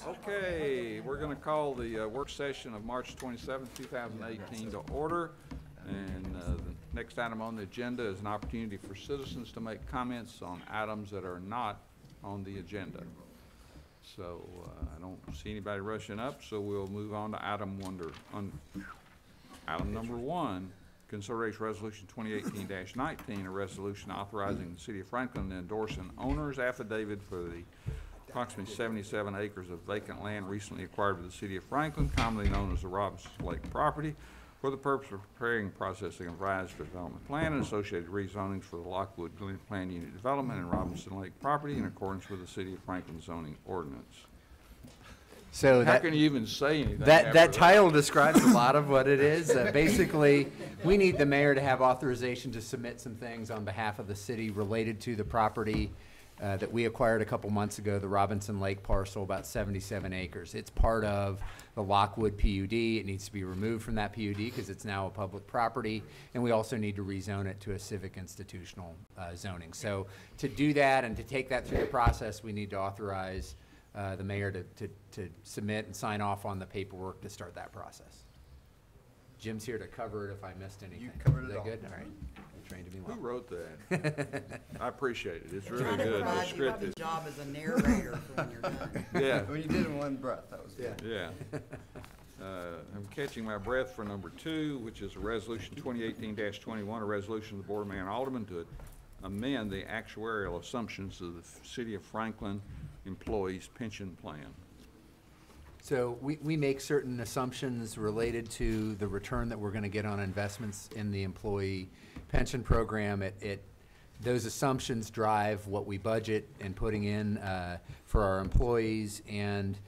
Okay, we're going to call the work session of March 27, 2018 to order. And the next item on the agenda is an opportunity for citizens to make comments on items that are not on the agenda. So I don't see anybody rushing up, so we'll move on to item number one, consideration resolution 2018-19, a resolution authorizing the City of Franklin to endorse an owner's affidavit for the approximately 77 acres of vacant land recently acquired by the City of Franklin, commonly known as the Robinson Lake property, for the purpose of preparing and processing a revised development plan and associated rezonings for the Lockwood Glen Plan Unit development and Robinson Lake property in accordance with the City of Franklin zoning ordinance. So how can you even say anything? That title describes a lot of what it is. Basically, we need the mayor to have authorization to submit some things on behalf of the city related to the property that we acquired a couple months ago, the Robinson Lake parcel, about 77 acres. It's part of the Lockwood PUD. It needs to be removed from that PUD because it's now a public property, and we also need to rezone it to a civic institutional zoning. So to do that and to take that through the process, we need to authorize the mayor to submit and sign off on the paperwork to start that process. Jim's here to cover it if I missed anything. You covered it all. Good? All right. Trained to be well. Who wrote that? I appreciate it. It's really good. It's You have a scripted. job as a narrator for when you're done. Yeah. When you did it in one breath, that was good. Yeah. I'm catching my breath for number two, which is a resolution 2018-21, a resolution of the Board of Mayor and Aldermen to amend the actuarial assumptions of the City of Franklin employees' pension plan. So we make certain assumptions related to the return that we're going to get on investments in the employee pension program. Those assumptions drive what we budget and putting in for our employees, and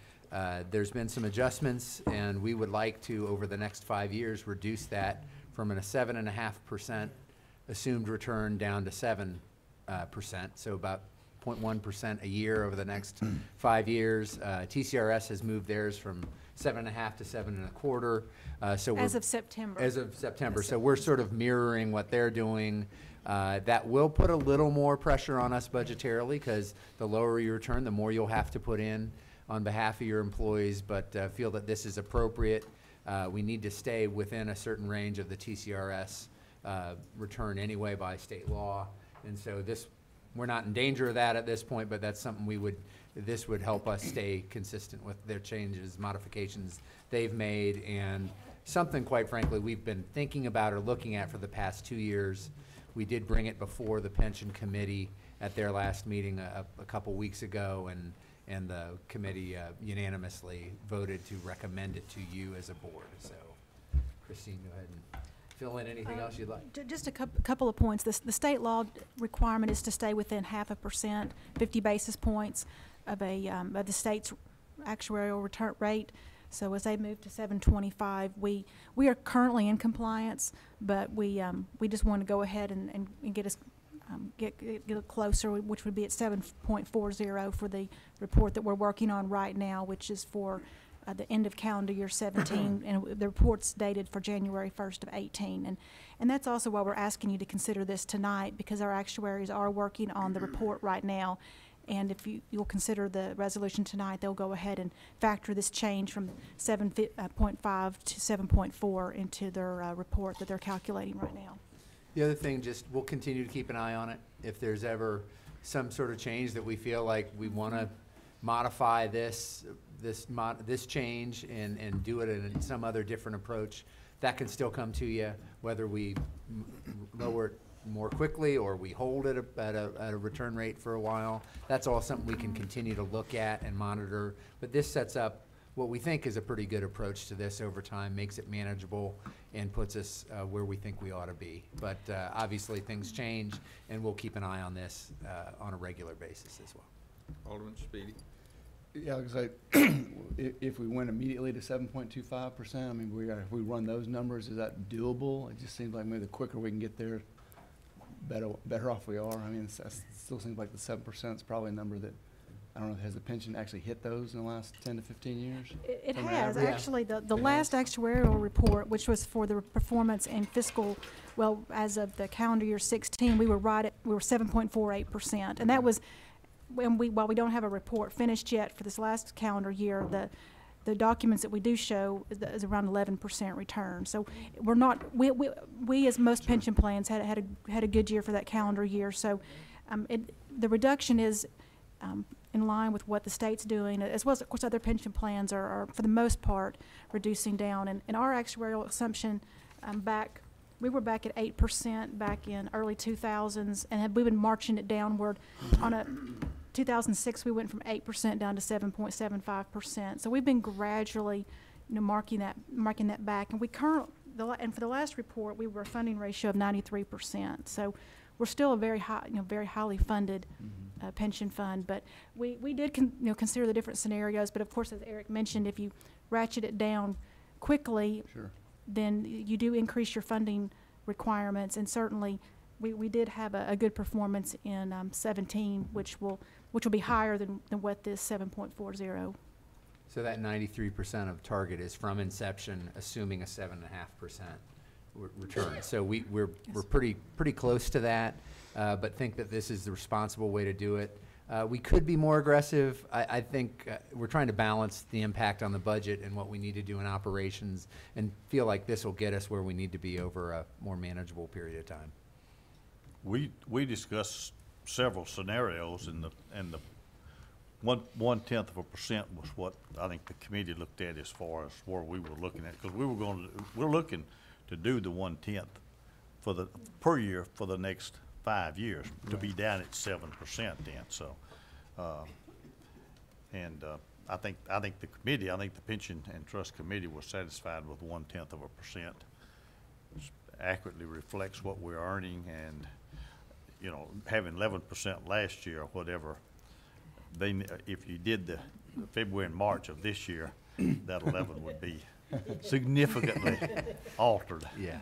there's been some adjustments, and we would like to, over the next 5 years, reduce that from a 7.5% assumed return down to 7%, so about 0.1% a year over the next 5 years. TCRS has moved theirs from 7.5 to 7.25. So as of September. As of September. So we're sort of mirroring what they're doing. That will put a little more pressure on us budgetarily because the lower your return, the more you'll have to put in on behalf of your employees, but feel that this is appropriate. We need to stay within a certain range of the TCRS return anyway by state law. And so we're not in danger of that at this point, but that's something this would help us stay consistent with their changes, modifications they've made, and something, quite frankly, we've been thinking about or looking at for the past 2 years. We did bring it before the pension committee at their last meeting a couple weeks ago, and the committee unanimously voted to recommend it to you as a board. So, Christine, go ahead and fill in anything else you'd like. Just a couple of points. The state law requirement is to stay within 0.5%, 50 basis points of the state's actuarial return rate. So as they move to 7.25, we are currently in compliance, but we just want to go ahead and get us get closer, which would be at 7.40 for the report that we're working on right now, which is for the end of calendar year 17, and the report's dated for January 1st of 18. And that's also why we're asking you to consider this tonight, because our actuaries are working on the report right now. And if you'll consider the resolution tonight, they'll go ahead and factor this change from 7.5 to 7.4 into their report that they're calculating right now. The other thing, we'll continue to keep an eye on it. If there's ever some sort of change that we feel like we want to modify this change and do it in some other different approach, that can still come to you, whether we lower it more quickly or we hold it at a return rate for a while. That's all something we can continue to look at and monitor. But this sets up what we think is a pretty good approach to this over time, makes it manageable, and puts us where we think we ought to be. But obviously things change, and we'll keep an eye on this on a regular basis as well. Alderman Speedy. Yeah, like I say, if we went immediately to 7.25%, I mean, if we run those numbers, is that doable? It just seems like maybe the quicker we can get there, better off we are. I mean, it still seems like the 7% is probably a number that, I don't know, has the pension actually hit those in the last 10 to 15 years? It has. Actually, the last actuarial report, which was for the performance in fiscal, well, as of the calendar year 16, we were 7.48%. And that was while we don't have a report finished yet for this last calendar year, the documents that we do show is around 11% return. So we're not, we as most pension plans had a good year for that calendar year. So the reduction is in line with what the state's doing, as well as, of course, other pension plans are for the most part, reducing down. And our actuarial assumption we were back at 8% back in early 2000s, and we've been marching it downward. On a 2006, we went from 8% down to 7.75%. So we've been gradually, marking that back. And and for the last report, we were a funding ratio of 93%. So we're still a very high, very highly funded pension fund. But we did consider the different scenarios. But of course, as Eric mentioned, if you ratchet it down quickly, Sure. then you do increase your funding requirements. And certainly, we did have a good performance in 17, which will be higher than what this 7.40. So that 93% of target is from inception, assuming a 7.5% return. So we're pretty close to that, but think that this is the responsible way to do it. We could be more aggressive. I think we're trying to balance the impact on the budget and what we need to do in operations, and feel like this will get us where we need to be over a more manageable period of time. We discussed several scenarios, and the 0.1% was what I think the committee looked at as far as where we were looking at, because we're looking to do the 1/10 per year for the next 5 years, to be down at 7% then. So, I think the Pension and Trust Committee was satisfied with 0.1%. Accurately reflects what we're earning, and having 11% last year or whatever, if you did the February and March of this year, that 11 would be significantly altered. Yeah.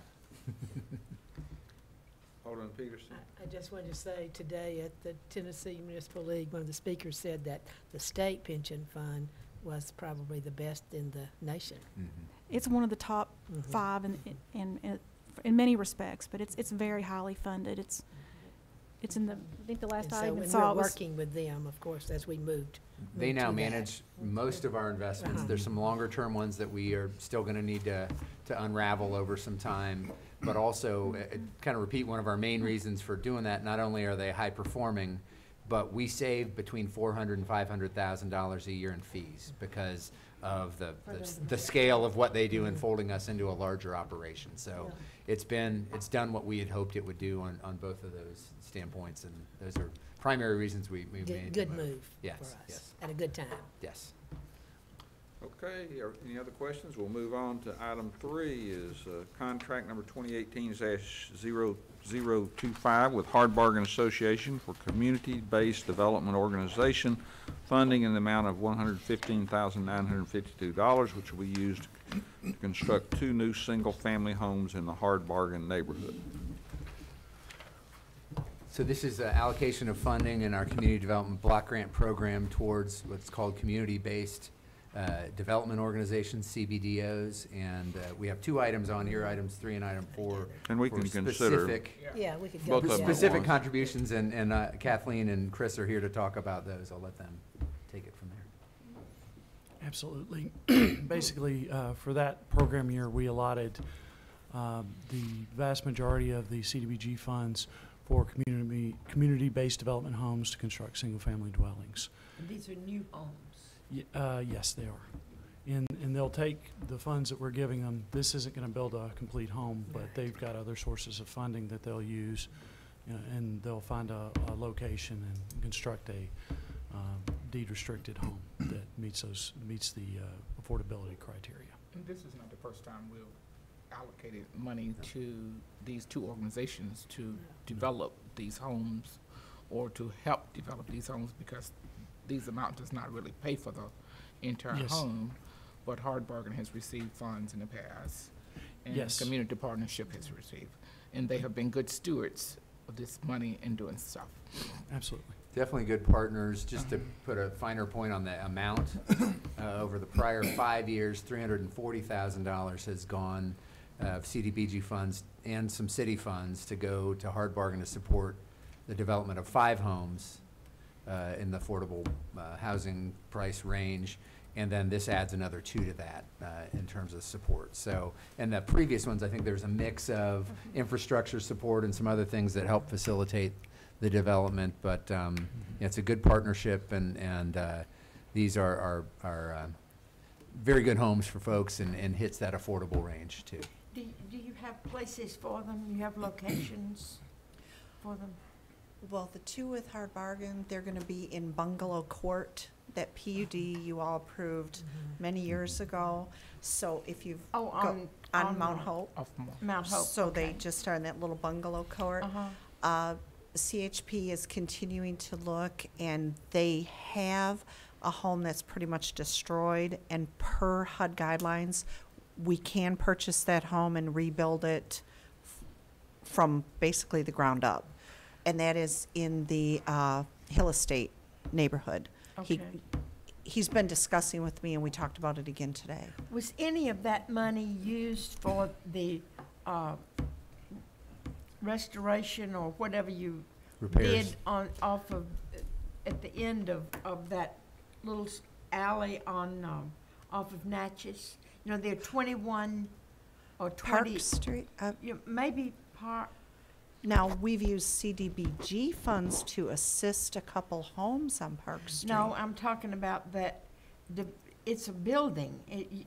Alderman Peterson. I just wanted to say today at the Tennessee Municipal League, one of the speakers said that the state pension fund was probably the best in the nation. It's one of the top 5 in many respects, but it's very highly funded. It's in the, I think the last And I so even when saw we're it was. working with them, of course, as we moved. They now to that. manage most of our investments. There's some longer term ones that we are still gonna need to unravel over some time. But also, kind of repeat one of our main reasons for doing that, not only are they high performing, but we save between $400,000 and $500,000 a year in fees because of the scale of what they do in folding us into a larger operation. So it's done what we had hoped it would do on both of those standpoints, and those are primary reasons we made the Good move Yes, for us, yes. at a good time. Yes. Okay, any other questions? We'll move on to item 3 is contract number 2018-0025 with Hard Bargain Association for Community-Based Development Organization, funding in the amount of $115,952, which will be used to construct 2 new single-family homes in the Hard Bargain neighborhood. So this is an allocation of funding in our community development block grant program towards what's called community-based development organizations, CBDOs, and we have 2 items on here, items 3 and item 4. And we for can consider specific- Yeah, we could Both go. of them at Specific once. contributions, and Kathleen and Chris are here to talk about those. I'll let them take it from there. Absolutely. Basically, for that program year, we allotted the vast majority of the CDBG funds for community-based development homes to construct single-family dwellings. And these are new homes. Yes, they are. And they'll take the funds that we're giving them. This isn't going to build a complete home, but they've got other sources of funding that they'll use, and they'll find a location and construct a deed-restricted home that meets the affordability criteria. And this is not the first time we've allocated money to these 2 organizations to develop these homes or to help develop these homes, because these amounts does not really pay for the entire Yes. home, but Hard Bargain has received funds in the past. And Yes. Community Partnership has received. And they have been good stewards of this money and doing stuff. Absolutely. Definitely good partners. Just to put a finer point on the amount, over the prior 5 years, $340,000 has gone of CDBG funds and some city funds to go to Hard Bargain to support the development of 5 homes. in the affordable housing price range. And then this adds another 2 to that in terms of support. So, and the previous ones, I think there's a mix of infrastructure support and some other things that help facilitate the development. But yeah, it's a good partnership, and these are very good homes for folks, and hits that affordable range too. Do you have places for them? You have locations for them? Well, the two with Hard Bargain, they're gonna be in Bungalow Court, that PUD you all approved many years ago. So if you've Oh, on Mount Hope. Off Mo- Mount Hope. So they okay. just are in that little bungalow court. CHP is continuing to look, and they have a home that's pretty much destroyed, and per HUD guidelines, we can purchase that home and rebuild it from basically the ground up. And that is in the Hill Estate neighborhood. Okay. He's been discussing with me, and we talked about it again today. Was any of that money used for the restoration or whatever you Repairs. did off of, at the end of that little alley on, off of Natchez? You know, there are 21 or 20. Park Street, Maybe Park. now, we've used CDBG funds to assist a couple homes on Park Street. No, I'm talking about that, it's a building,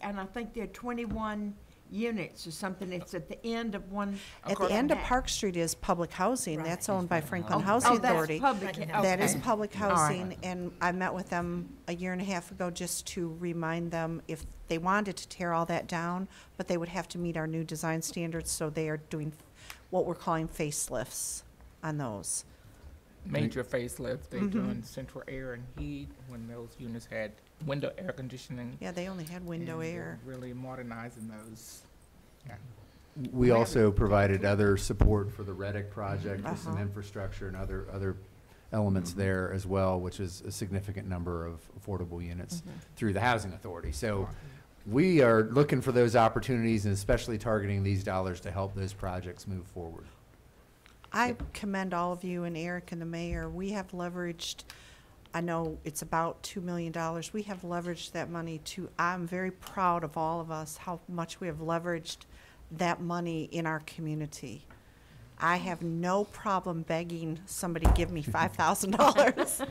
and I think there are 21 units or something. It's at the end of one. At the end of Park Street is public housing. Right. That's owned by Franklin Oh, Housing that's Authority. public. That is okay. public All right. housing, and I met with them a year and a half ago just to remind them if they wanted to tear all that down, but they would have to meet our new design standards, so they are doing what we're calling facelifts on those. Major facelift, they Mhm. doing central air and heat when those units had window air conditioning. Yeah, they only had window and they're air. Really modernizing those. Yeah. We also provided other support for the Reddick project with some Uh-huh. infrastructure and other elements there as well, which is a significant number of affordable units through the Housing Authority. So we are looking for those opportunities, and especially targeting these dollars to help those projects move forward. I commend all of you and Eric and the mayor. We have leveraged, I know it's about $2 million. We have leveraged that money I'm very proud of all of us, how much we have leveraged that money in our community. I have no problem begging somebody to give me $5,000.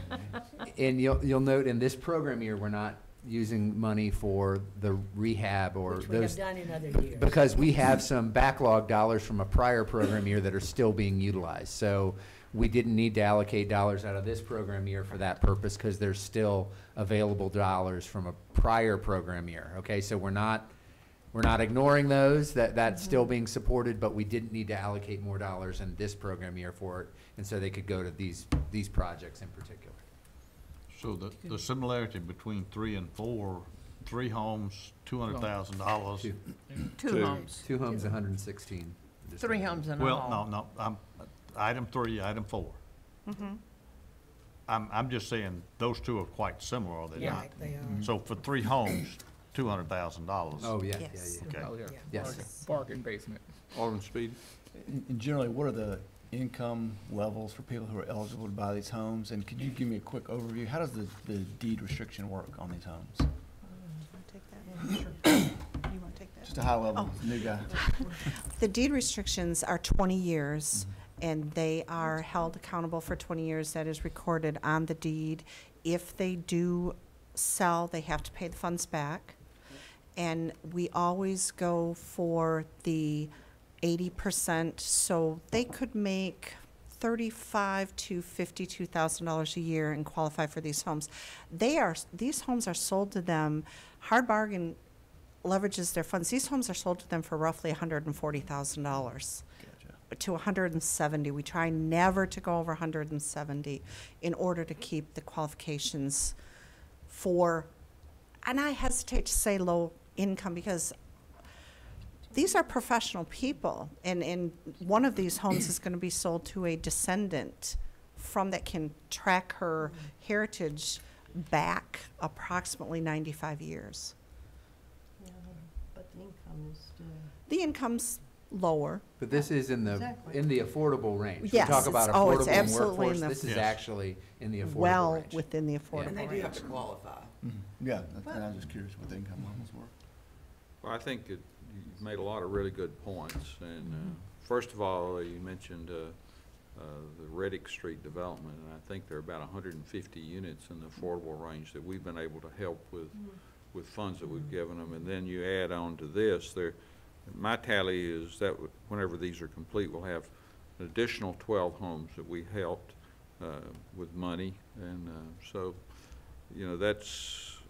And you'll note in this program year, we're not using money for the rehab or Which we have those, done in other years. because we have some backlog dollars from a prior program year that are still being utilized. So we didn't need to allocate dollars out of this program year for that purpose, because there's still available dollars from a prior program year. Okay, so we're not ignoring those, that's still being supported, but we didn't need to allocate more dollars in this program year for it, and so they could go to these projects in particular. So the similarity between 3 and 4, 3 homes, $200,000. Two homes, 2 homes, 116. 3 homes and a Well, home. no, item 3, item 4. I'm just saying, those two are quite similar, are they Yeah. not? Right, they are. So for 3 homes, $200,000. Oh, yeah, Yes. Okay. Oh, yeah. Yes. Bargain basement. Alderman Speed? And generally, what are the income levels for people who are eligible to buy these homes? And could you give me a quick overview? How does the deed restriction work on these homes? You want to take that? Just a high level, new guy. The deed restrictions are 20 years, and they are held accountable for 20 years. That is recorded on the deed. If they do sell, they have to pay the funds back. And we always go for the 80%, so they could make $35,000 to $52,000 a year and qualify for these homes. These homes are sold to them. Hard Bargain leverages their funds. These homes are sold to them for roughly $140,000 to $170,000. We try never to go over $170,000 in order to keep the qualifications for, and I hesitate to say low income, because these are professional people, and one of these homes is going to be sold to a descendant from that can track her heritage back approximately 95 years. But the income is still. The income's lower. But this is in Exactly. the affordable range. Yes, We talk about it's- oh, it's affordable and absolutely in workforce, the- this is Yes. actually in the affordable Well range. within the affordable And they do have range. to qualify. Yeah, and I was just curious what the income levels were. Well, I think you've made a lot of really good points, and, first of all, you mentioned, the Reddick Street development, and I think there are about 150 units in the affordable range that we've been able to help with funds that we've given them, and then you add on to this, my tally is that whenever these are complete, we'll have an additional 12 homes that we helped, with money, and, so, you know, that's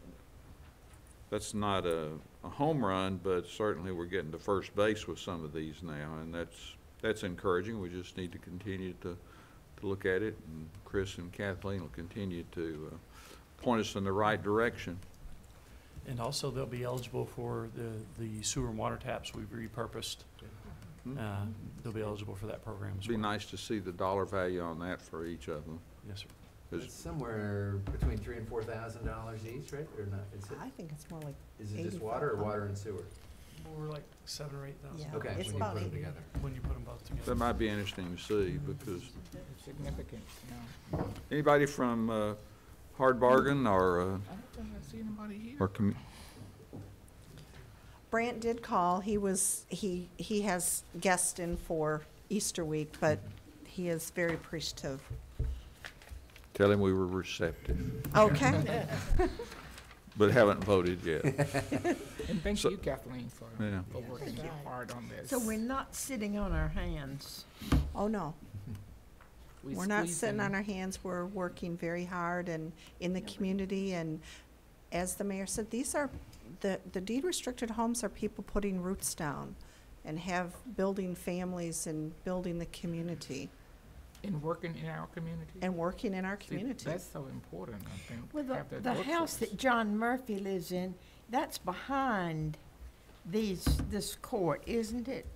not a home run, but certainly we're getting to first base with some of these now, and that's encouraging. We just need to continue to look at it, and Chris and Kathleen will continue to point us in the right direction. And also, they'll be eligible for the sewer and water taps we've repurposed. They'll be eligible for that program as It'd be well. nice to see the dollar value on that for each of them. Yes, sir. 'Cause It's somewhere between $3,000 and $4,000 each, right, or not? I think it's more like Is it just water or water and sewer? We're like 7,000 or 8,000. Yeah. Okay, It's when you about put them 80. together. When you put them both together. that might be interesting to see, because Significant, yeah. anybody from Hard Bargain or I don't think I see anybody here. Brant did call. He has guests in for Easter week, but he is very appreciative. tell him we were receptive, Okay. but haven't voted yet. And thank So- you, Kathleen, for Yeah. working so hard on this. So we're not sitting on our hands. Oh, no. We We're not squeezed sitting in- on our hands. We're working very hard and in the community. And as the mayor said, these are, the deed restricted homes are people putting roots down and building families and building the community And working in our community. and working in our See, community. That's so important, I think. Well, have the that house workforce. that John Murphy lives in, that's behind this court, isn't it?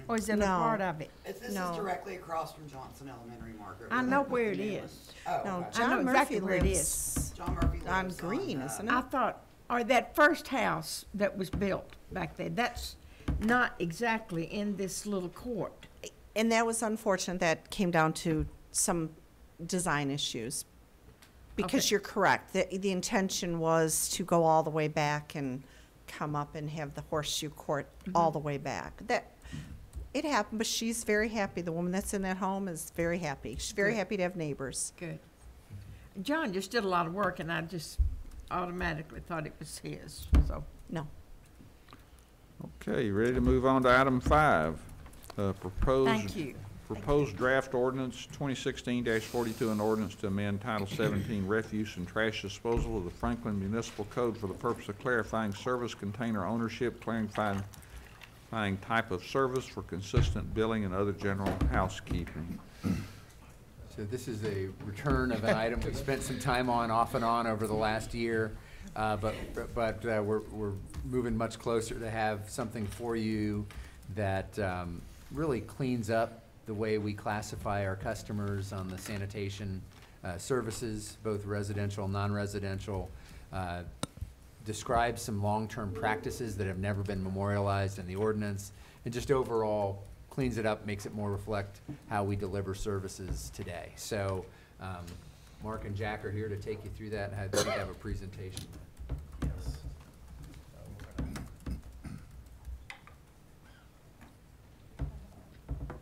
Or is it a No. part of it? This is No. directly across from Johnson Elementary, Margaret. I We're know looking where at it the new is. one. No, Oh, okay. I know John exactly Murphy where it lives John Murphy on lives Green, isn't I it? thought, or that first house that was built back there, that's not exactly in this little court. And that was unfortunate. That came down to some design issues. Because Okay. you're correct. The intention was to go all the way back and come up and have the horseshoe court all the way back. It happened, but she's very happy. The woman that's in that home is very happy. She's very Good. happy to have neighbors. Good. John just did a lot of work, and I just automatically thought it was his, so. No. Okay, you ready to move on to item 5? Thank you. Proposed draft ordinance 2016-42, an ordinance to amend Title 17 Refuse and Trash Disposal of the Franklin Municipal Code for the purpose of clarifying service container ownership, clarifying type of service for consistent billing and other general housekeeping. So this is a return of an item we spent some time on, off and on, over the last year. But we're moving much closer to have something for you that really cleans up the way we classify our customers on the sanitation services, both residential, non-residential, describes some long-term practices that have never been memorialized in the ordinance, and just overall cleans it up, makes it more reflect how we deliver services today. So Mark and Jack are here to take you through that, and they have a presentation. Yes.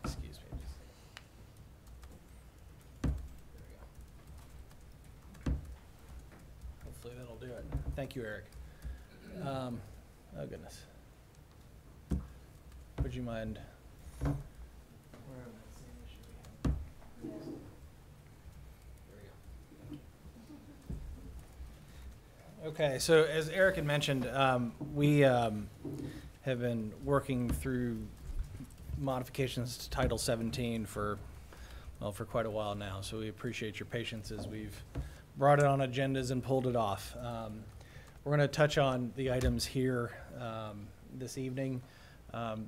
Excuse me. Hopefully that'll do it. Thank you, Eric. Oh, goodness. Would you mind? Okay, so as Eric had mentioned, we have been working through modifications to Title 17 for quite a while now, so we appreciate your patience as we've brought it on agendas and pulled it off. We're going to touch on the items here this evening.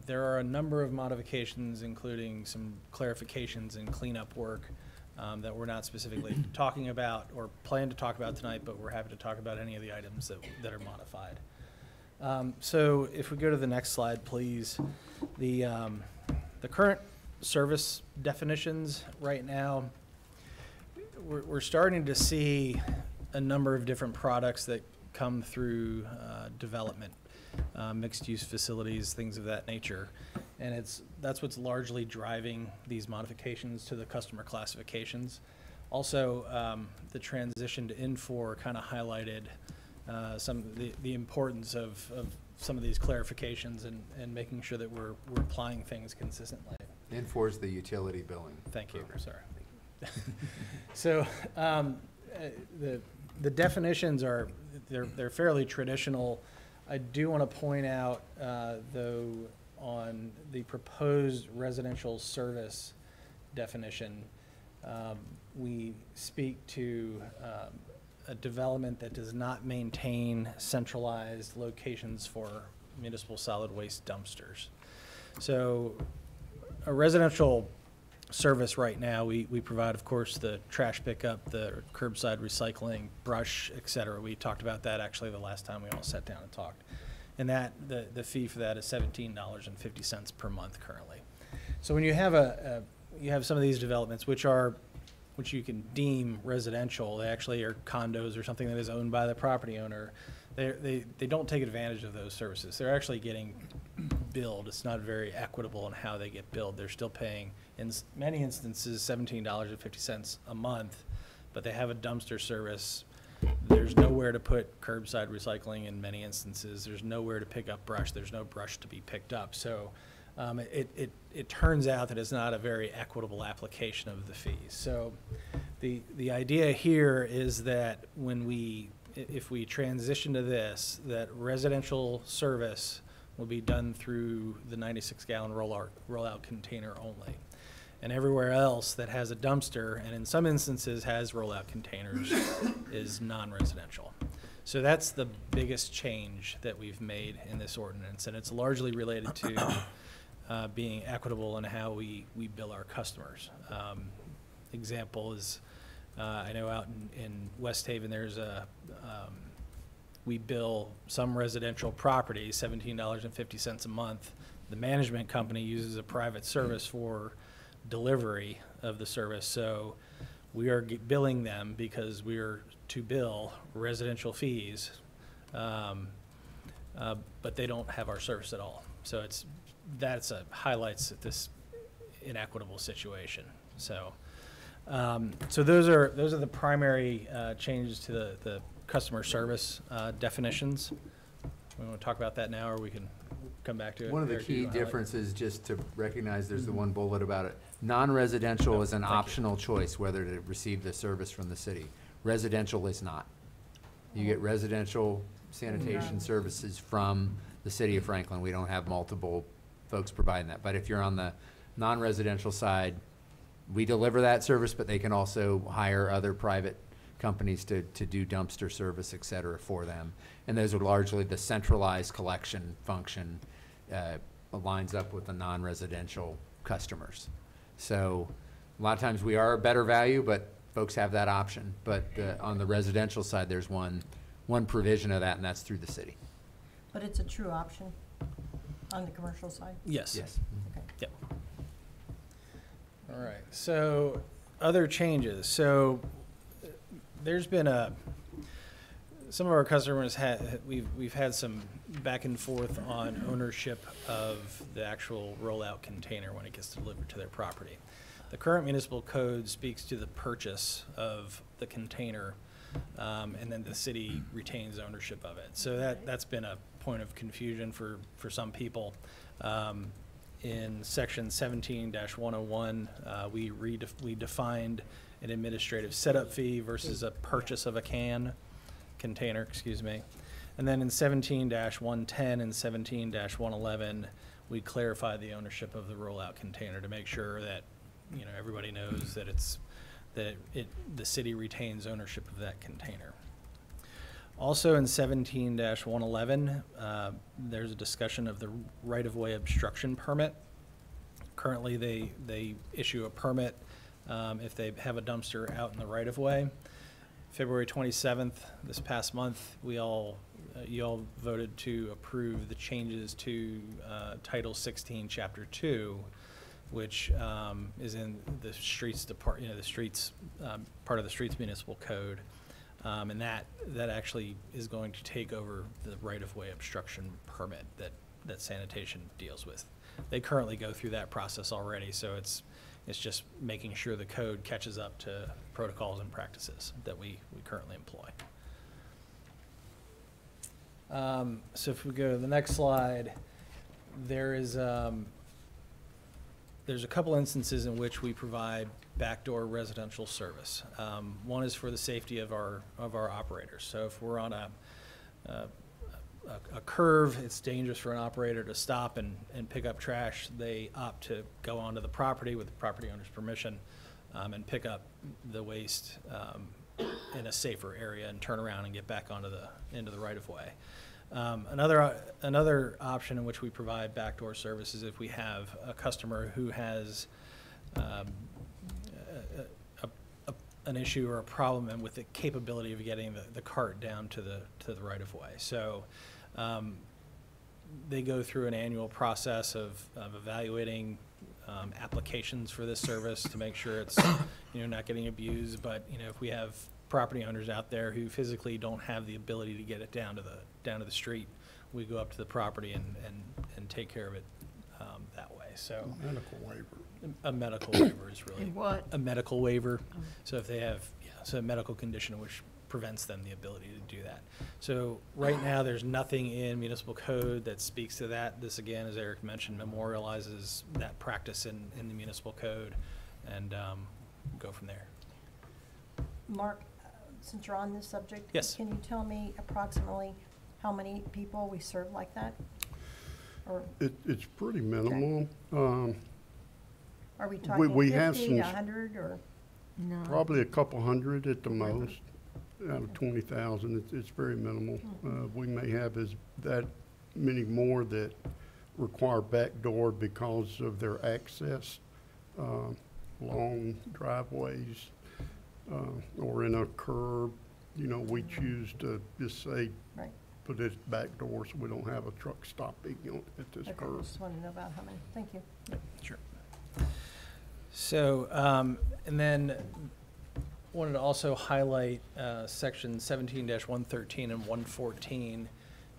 There are a number of modifications, including some clarifications and cleanup work that we're not specifically talking about or plan to talk about tonight, but we're happy to talk about any of the items that are modified. So if we go to the next slide, please. the current service definitions right now, we're starting to see a number of different products that come through development, mixed-use facilities, things of that nature. And that's what's largely driving these modifications to the customer classifications. Also, the transition to Infor kind of highlighted the importance of some of these clarifications and making sure that we're applying things consistently. Enforce the utility billing. Thank you, program. sorry. So, the definitions they're fairly traditional. I do want to point out, though, on the proposed residential service definition, we speak to a development that does not maintain centralized locations for municipal solid waste dumpsters. So a residential service right now, we provide, of course, the trash pickup, the curbside recycling, brush, et cetera. We talked about that actually the last time we all sat down and talked. And that the fee for that is $17.50 per month currently. So when you have you have some of these developments which you can deem residential, they actually are condos or something that is owned by the property owner. They don't take advantage of those services. They're actually getting billed. It's not very equitable in how they get billed. They're still paying, in many instances, $17.50 a month, but they have a dumpster service. There's nowhere to put curbside recycling in many instances. There's nowhere to pick up brush. There's no brush to be picked up. So it turns out that it's not a very equitable application of the fees. So the idea here is that if we transition to this, that residential service will be done through the 96-gallon rollout container only. And everywhere else that has a dumpster, and in some instances has rollout containers, is non-residential. So that's the biggest change that we've made in this ordinance, and it's largely related to being equitable in how we bill our customers. Example is, I know out in West Haven there's we bill some residential properties $17.50 a month. The management company uses a private service for delivery of the service, so we are billing them because we are to bill residential fees, but they don't have our service at all. So highlights this inequitable situation. So so those are the primary changes to the customer service definitions. We want to talk about that now, or we can come back to it. One of the Eric, do you key wanna highlight? differences, just to recognize, there's the one bullet about it. Non-residential is an Thank you. optional choice whether to receive the service from the city. Residential is not. You get residential sanitation services from the city of Franklin. We don't have multiple folks providing that. But if you're on the non-residential side, we deliver that service, but they can also hire other private companies to do dumpster service, et cetera, for them. And those are largely the centralized collection function, lines up with the non-residential customers. So a lot of times we are a better value, but folks have that option. But on the residential side, there's one provision of that, and that's through the city. But it's a true option on the commercial side? Yes. Yes. Okay. Yep. All right, so other changes. So there's been some of our customers we've had some back and forth on ownership of the actual rollout container when it gets delivered to their property. The current municipal code speaks to the purchase of the container, and then the city retains ownership of it. So that's been a point of confusion for some people. In section 17-101, we defined an administrative setup fee versus a purchase of a container, excuse me. And then in 17-110 and 17-111, we clarified the ownership of the rollout container to make sure that everybody knows that the city retains ownership of that container. Also in 17-111, there's a discussion of the right-of-way obstruction permit. Currently, they issue a permit if they have a dumpster out in the right-of-way. February 27th, this past month, you all voted to approve the changes to Title 16, Chapter 2, which is in the streets department, the streets, part of the streets municipal code. And that actually is going to take over the right-of-way obstruction permit that sanitation deals with. They currently go through that process already, so it's just making sure the code catches up to protocols and practices that we currently employ. So if we go to the next slide, there's a couple instances in which we provide backdoor residential service. One is for the safety of our operators. So if we're on a curve, it's dangerous for an operator to stop and pick up trash. They opt to go onto the property with the property owner's permission and pick up the waste in a safer area and turn around and get back into the right of way. Another option in which we provide backdoor service is if we have a customer who has an issue or a problem and with the capability of getting the cart down to the right of way. So they go through an annual process of evaluating applications for this service to make sure it's not getting abused. But if we have property owners out there who physically don't have the ability to get it down to the street, we go up to the property and take care of it that way. So Medical waiver. a medical waiver is really What? a medical waiver. So if they have a medical condition which prevents them the ability to do that. So right now there's nothing in municipal code that speaks to that. This again, as Eric mentioned, memorializes that practice in the municipal code, and go from there. Mark, since you're on this subject. Yes. Can you tell me approximately how many people we serve like that? Or It's pretty minimal. are we talking we have 50 some to 100 or? No. Probably a couple hundred at the most, out of 20,000. It's very minimal. We may have that many more that require backdoor because of their access, long driveways, or in a curb. We choose to just say, Right. put it back door so we don't have a truck stopping at this Okay, curb. just want to know about how many. Thank you. Sure. So, and then wanted to also highlight section 17-113 and 114,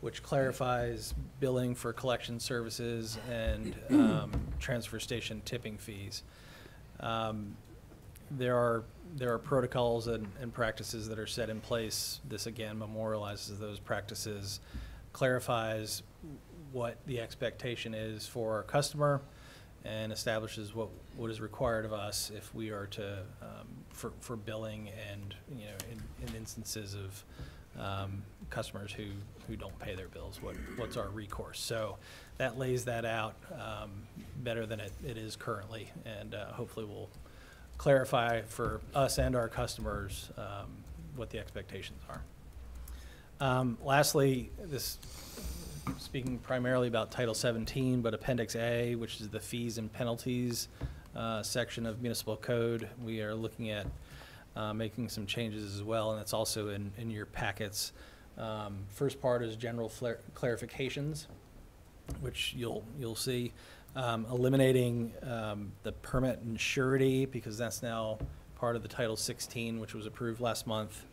which clarifies billing for collection services and transfer station tipping fees. There are protocols and practices that are set in place. This again memorializes those practices, clarifies what the expectation is for our customer, and establishes what is required of us if we are to for billing and in instances of customers who don't pay their bills, what's our recourse. So that lays that out better than it is currently, and hopefully will clarify for us and our customers what the expectations are. Lastly, this speaking primarily about Title 17, but Appendix A, which is the fees and penalties section of municipal code, we are looking at making some changes as well, and it's also in your packets. First part is general clarifications, which you'll see. Eliminating the permit and surety, because that's now part of the Title 16, which was approved last month.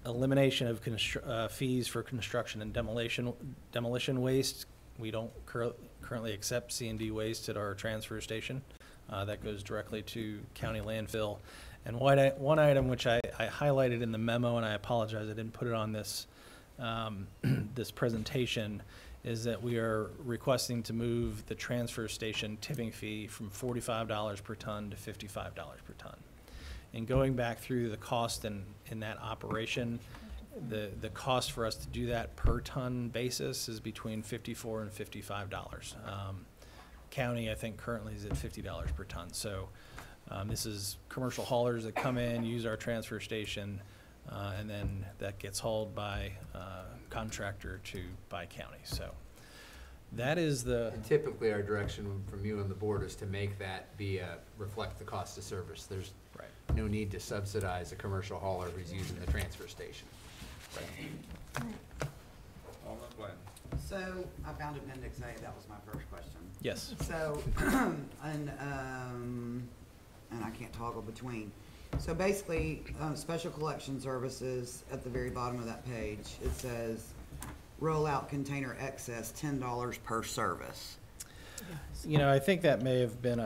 Elimination of fees for construction and demolition waste. We don't currently accept C&D waste at our transfer station. That goes directly to county landfill. And one item which I highlighted in the memo, and I apologize I didn't put it on this this presentation, is that we are requesting to move the transfer station tipping fee from $45 per ton to $55 per ton. And going back through the cost in that operation, the cost for us to do that per ton basis is between $54 and $55. County, I think, currently is at $50 per ton. So this is commercial haulers that come in, use our transfer station, and then that gets hauled by contractor by county. So that is And typically, our direction from you and the board is to make that reflect the cost of service. There's no need to subsidize a commercial hauler who's using the transfer station. Alderman Glenn. So I found Appendix A, that was my first question. Yes. So, and I can't toggle between. So basically, special collection services, at the very bottom of that page, it says, rollout container excess, $10 per service. You know, I think that may have been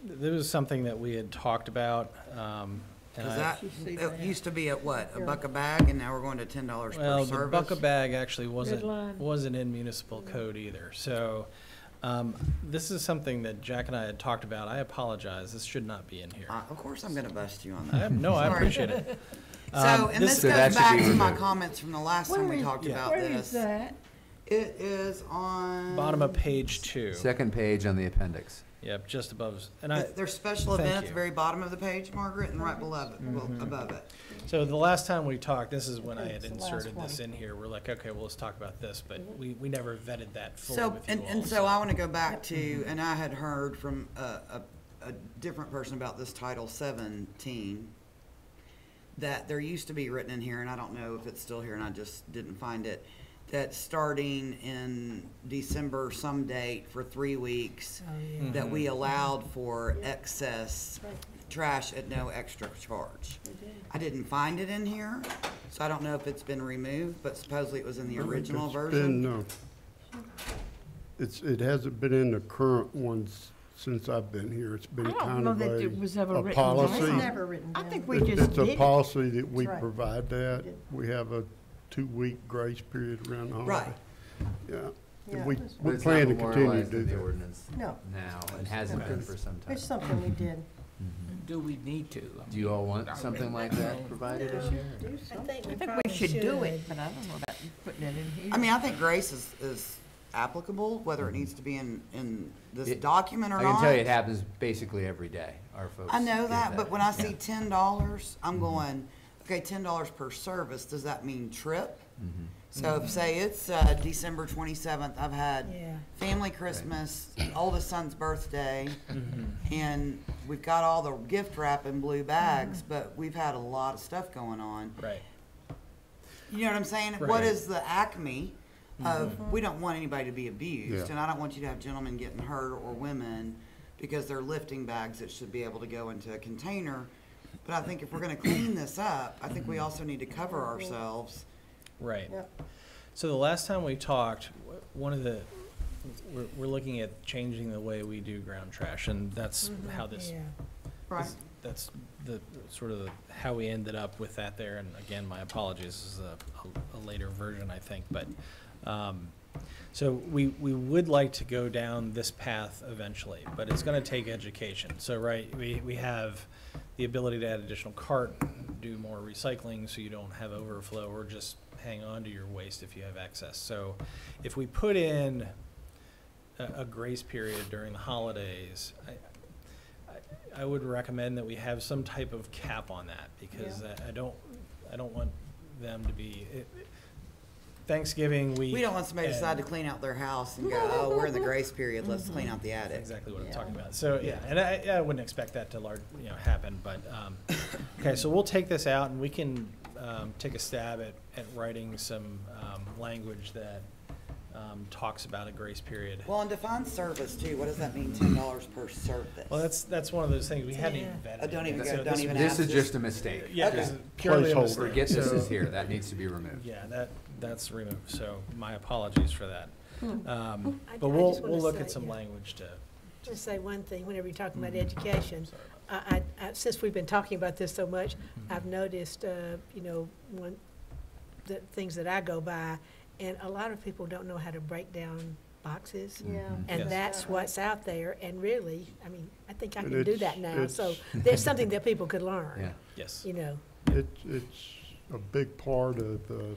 there was something that we had talked about. And Cause that, it used to be at what, a buck a bag, and now we're going to $10 per service? Well, the buck a bag actually wasn't in municipal code either. So this is something that Jack and I had talked about. I apologize. This should not be in here. Of course I'm gonna bust you on that. No, I Sorry. appreciate it. So, and this So that goes should back be to my removed. comments from the last time we talked about this. Where is that? It is on. Bottom of page 2. Second page on the appendix. Yep, just above. There's special Thank event at the you. very bottom of the page, Margaret, and right below it, well, above it. So the last time we talked, this is when I had It's the last inserted this one. in here. We're like, okay, well, let's talk about this, but we never vetted that fully So, with you all. and so I want to go back to, and I had heard from a different person about this Title 17, that there used to be written in here, and I don't know if it's still here, and I just didn't find it, that starting in December some date for 3 weeks, that we allowed for excess trash at no extra charge. I didn't find it in here, so I don't know if it's been removed, but supposedly it was in the original version. It hasn't been in the current ones since I've been here. It's been I don't kind know of that it was ever a written down. policy. It's never written I down. think we just It's did a it. policy that we That's right. provide that. did. We have a 2-week grace period around the holiday. Right. Yeah. Yeah, And we, that's But we it's plan not to continue to memorialized do in the that. ordinance No, now, and hasn't been for some time. it's something we did. Do we need to? Do you all want something like that provided this year? I think I think we should do it, but I don't know about putting it in here. I mean, I think grace is applicable, whether it needs to be in this document or I not. can tell you it happens basically every day. Our folks. I know get that, but when I see Yeah. $10, I'm going, okay, $10 per service, does that mean trip? Mhm. So if, say, it's December 27th, I've had Yeah. family Christmas, oldest son's birthday, Mm-hmm. and we've got all the gift wrap in blue bags, but we've had a lot of stuff going on. Right. You know what I'm saying? What Right. is the acme of, we don't want anybody to be abused, Yeah. and I don't want you to have gentlemen getting hurt or women because they're lifting bags that should be able to go into a container. But I think if we're gonna clean this up, I think we also need to cover ourselves. Right. Yep. So the last time we talked, we're looking at changing the way we do ground trash, and that's how this, Yeah. Right. that's the sort of how we ended up with that there. And again, my apologies, this is a later version, I think, but, so we would like to go down this path eventually, but it's gonna take education. So, right, we have the ability to add additional cart, do more recycling so you don't have overflow, or just hang on to your waste if you have excess. So if we put in a grace period during the holidays, I would recommend that we have some type of cap on that, because I don't want them to be, Thanksgiving week. We don't want somebody to and- decide to clean out their house and go, oh, we're in the grace period, let's clean out the That's attic. exactly what I'm Yeah. talking about. So, yeah, and I wouldn't expect that to happen, but, okay, so we'll take this out, and we can, take a stab at writing some, language that, talks about a grace period. Well, and define service too, what does that mean, $10 per service? Well, that's one of those things, we hadn't even vetted. Don't even it. go- So don't this- even This ask is this. just a mistake. Yeah, Okay. this is purely a Placeholder. mistake. Forget this So- is here. That needs to be removed. Yeah, that's removed, so my apologies for that. I But just we'll wanna look say, at some yeah. language to. Just say one thing, whenever you're talking about education, since we've been talking about this so much, I've noticed, the things that I go by, and a lot of people don't know how to break down boxes. Yeah. And Yes. that's what's out there, and really, I mean, I think I And can do it's- that now, so it's- there's something that people could learn, Yeah. Yes. It's a big part of the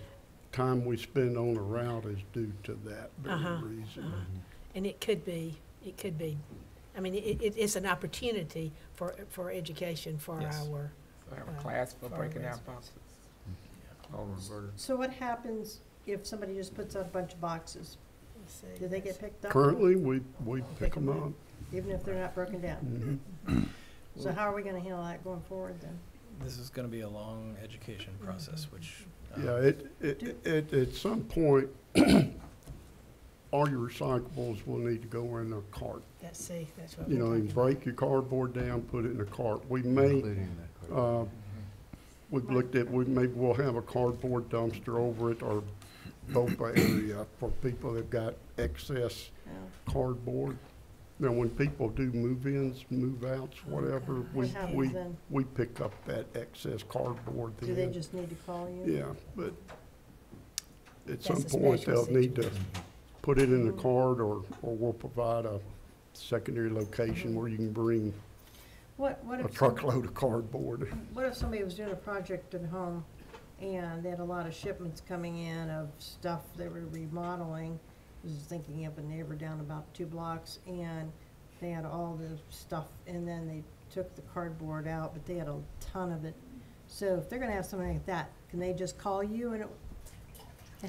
time we spend on a route is due to that Uh-huh, very reason. uh-huh. And it could be, I mean, it's an opportunity for education for Yes. our, So have a class for for breaking down residents. boxes. Alderman Burton. So what happens if somebody just puts out a bunch of boxes? let's see, Do they get picked up? Currently, we pick them 'em up. Even if they're not broken down? So how are we gonna handle that going forward then? This is gonna be a long education process, which. Yeah, at some point, all your recyclables will need to go in a cart. That's what You we're know, talking you about. break your cardboard down, put it in a cart. We may, Including the we've looked at, maybe we'll have a cardboard dumpster over it or BOPA area for people that got excess cardboard. Now, when people do move-ins, move-outs, whatever, What happens then? we pick up that excess cardboard then. Do they just need to call you? Yeah, but at That's some a point, special they'll need to situation. put it in the cart, or we'll provide a secondary location where you can bring What a if, truckload of cardboard. what if somebody was doing a project at home and they had a lot of shipments coming in of stuff they were remodeling? I was thinking of a neighbor down about 2 blocks, and they had all the stuff, and then they took the cardboard out, but they had a ton of it. So if they're gonna have something like that, can they just call you and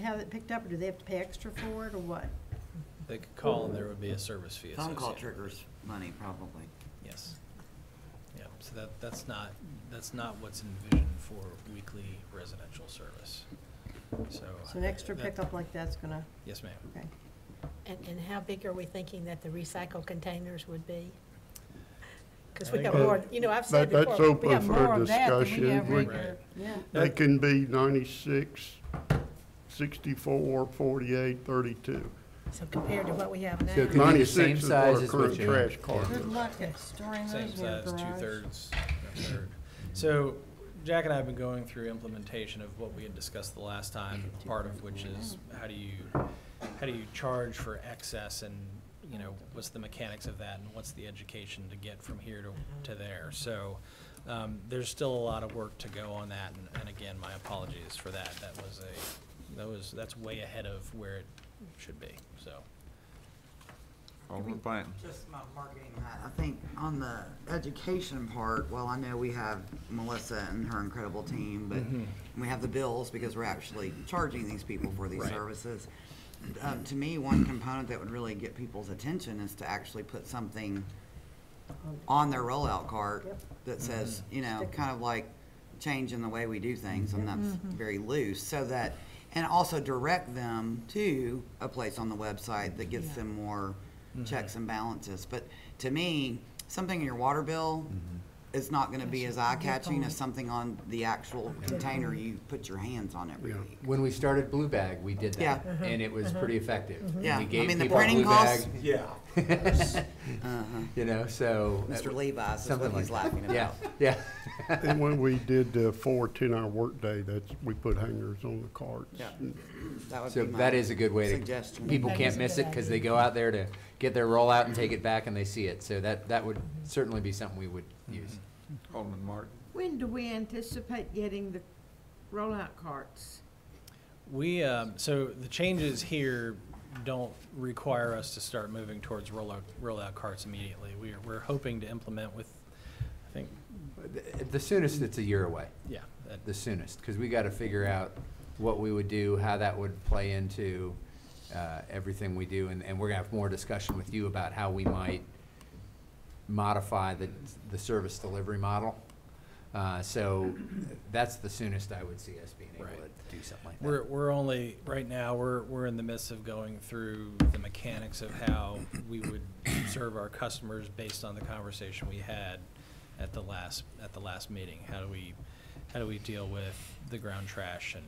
have it picked up, or do they have to pay extra for it, or what? They could call and there would be a service fee Phone call associated. triggers money, probably. Yes. Yeah, so that's not what's envisioned for weekly residential service. So. So an extra that- pickup like that's gonna, Yes, ma'am. okay. And how big are we thinking that the recycle containers would be? Because I we think have that- more, you know, I've said that's before, we open have for more of that than we discussion. have We- regular. Yeah. They can be 96, 64, 48, 32. So compared to what we have now. So it could be the same 96 is size our as current what you trash have. cart. Good luck at storing those Same in your size, garage. 2/3, a third. So Jack and I have been going through implementation of what we had discussed the last time, part of which is how do you charge for excess, and, you know, what's the mechanics of that, and what's the education to get from here to there. So there's still a lot of work to go on that, and again, my apologies for that. That's way ahead of where it should be, so. Alderman Clanton. Just my marketing hat. I think on the education part, well, I know we have Melissa and her incredible team, but we have the bills because we're actually charging these people for these Right. services. To me, one component that would really get people's attention is to actually put something on their rollout cart Yep. that says, you know, kind of like changing the way we do things, and that's very loose, so that, and also direct them to a place on the website that gets them more checks and balances. But to me, something in your water bill is not gonna be as eye-catching as something on the actual container you put your hands on every Yeah. week. When we started Blue Bag, we did that, Yeah. and it was pretty effective. Yeah, We I gave mean, the people a printing Blue costs- Bag, Yeah. you know, so. Mr. Levi's is something what he's like laughing Yeah, about. yeah. And when we did the 4 10-hour workday, we put hangers on the carts. Yeah. That would So be my that is a good way to, suggestion. people That can't is a miss good it because idea. they go out there to get their rollout and take it back and they see it. So that would certainly be something we would use. Alderman Martin. When do we anticipate getting the rollout carts? We, so the changes here don't require us to start moving towards rollout carts immediately. We're hoping to implement with, I think, The soonest, it's a year away, yeah, the soonest, because we got to figure out what we would do, how that would play into everything we do, and we're gonna have more discussion with you about how we might modify the service delivery model. So that's the soonest I would see us being able Right. to do something like that. we're only, right now, we're in the midst of going through the mechanics of how we would serve our customers based on the conversation we had at the last meeting. How do we deal with the ground trash, and,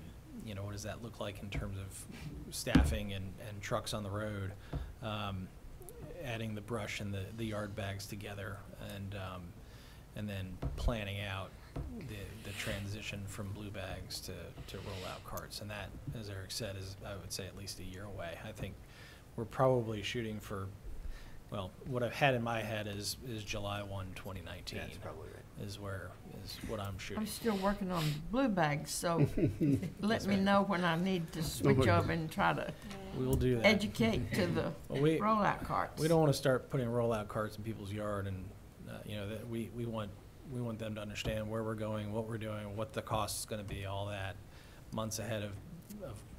you know, what does that look like in terms of staffing and trucks on the road? Adding the brush and the yard bags together, and then planning out the transition from blue bags to rollout carts. And that, as Eric said, is, I would say, at least a year away. I think we're probably shooting for, well, what I've had in my head is July 1, 2019. Yeah, that's probably right. Is what I'm shooting. I'm still working on blue bags, so let me right. know when I need to switch over and try to We will do that. educate to the Well, we rollout carts. We don't want to start putting rollout carts in people's yard, and, you know, that we want them to understand where we're going, what we're doing, what the cost is going to be, all that, months ahead of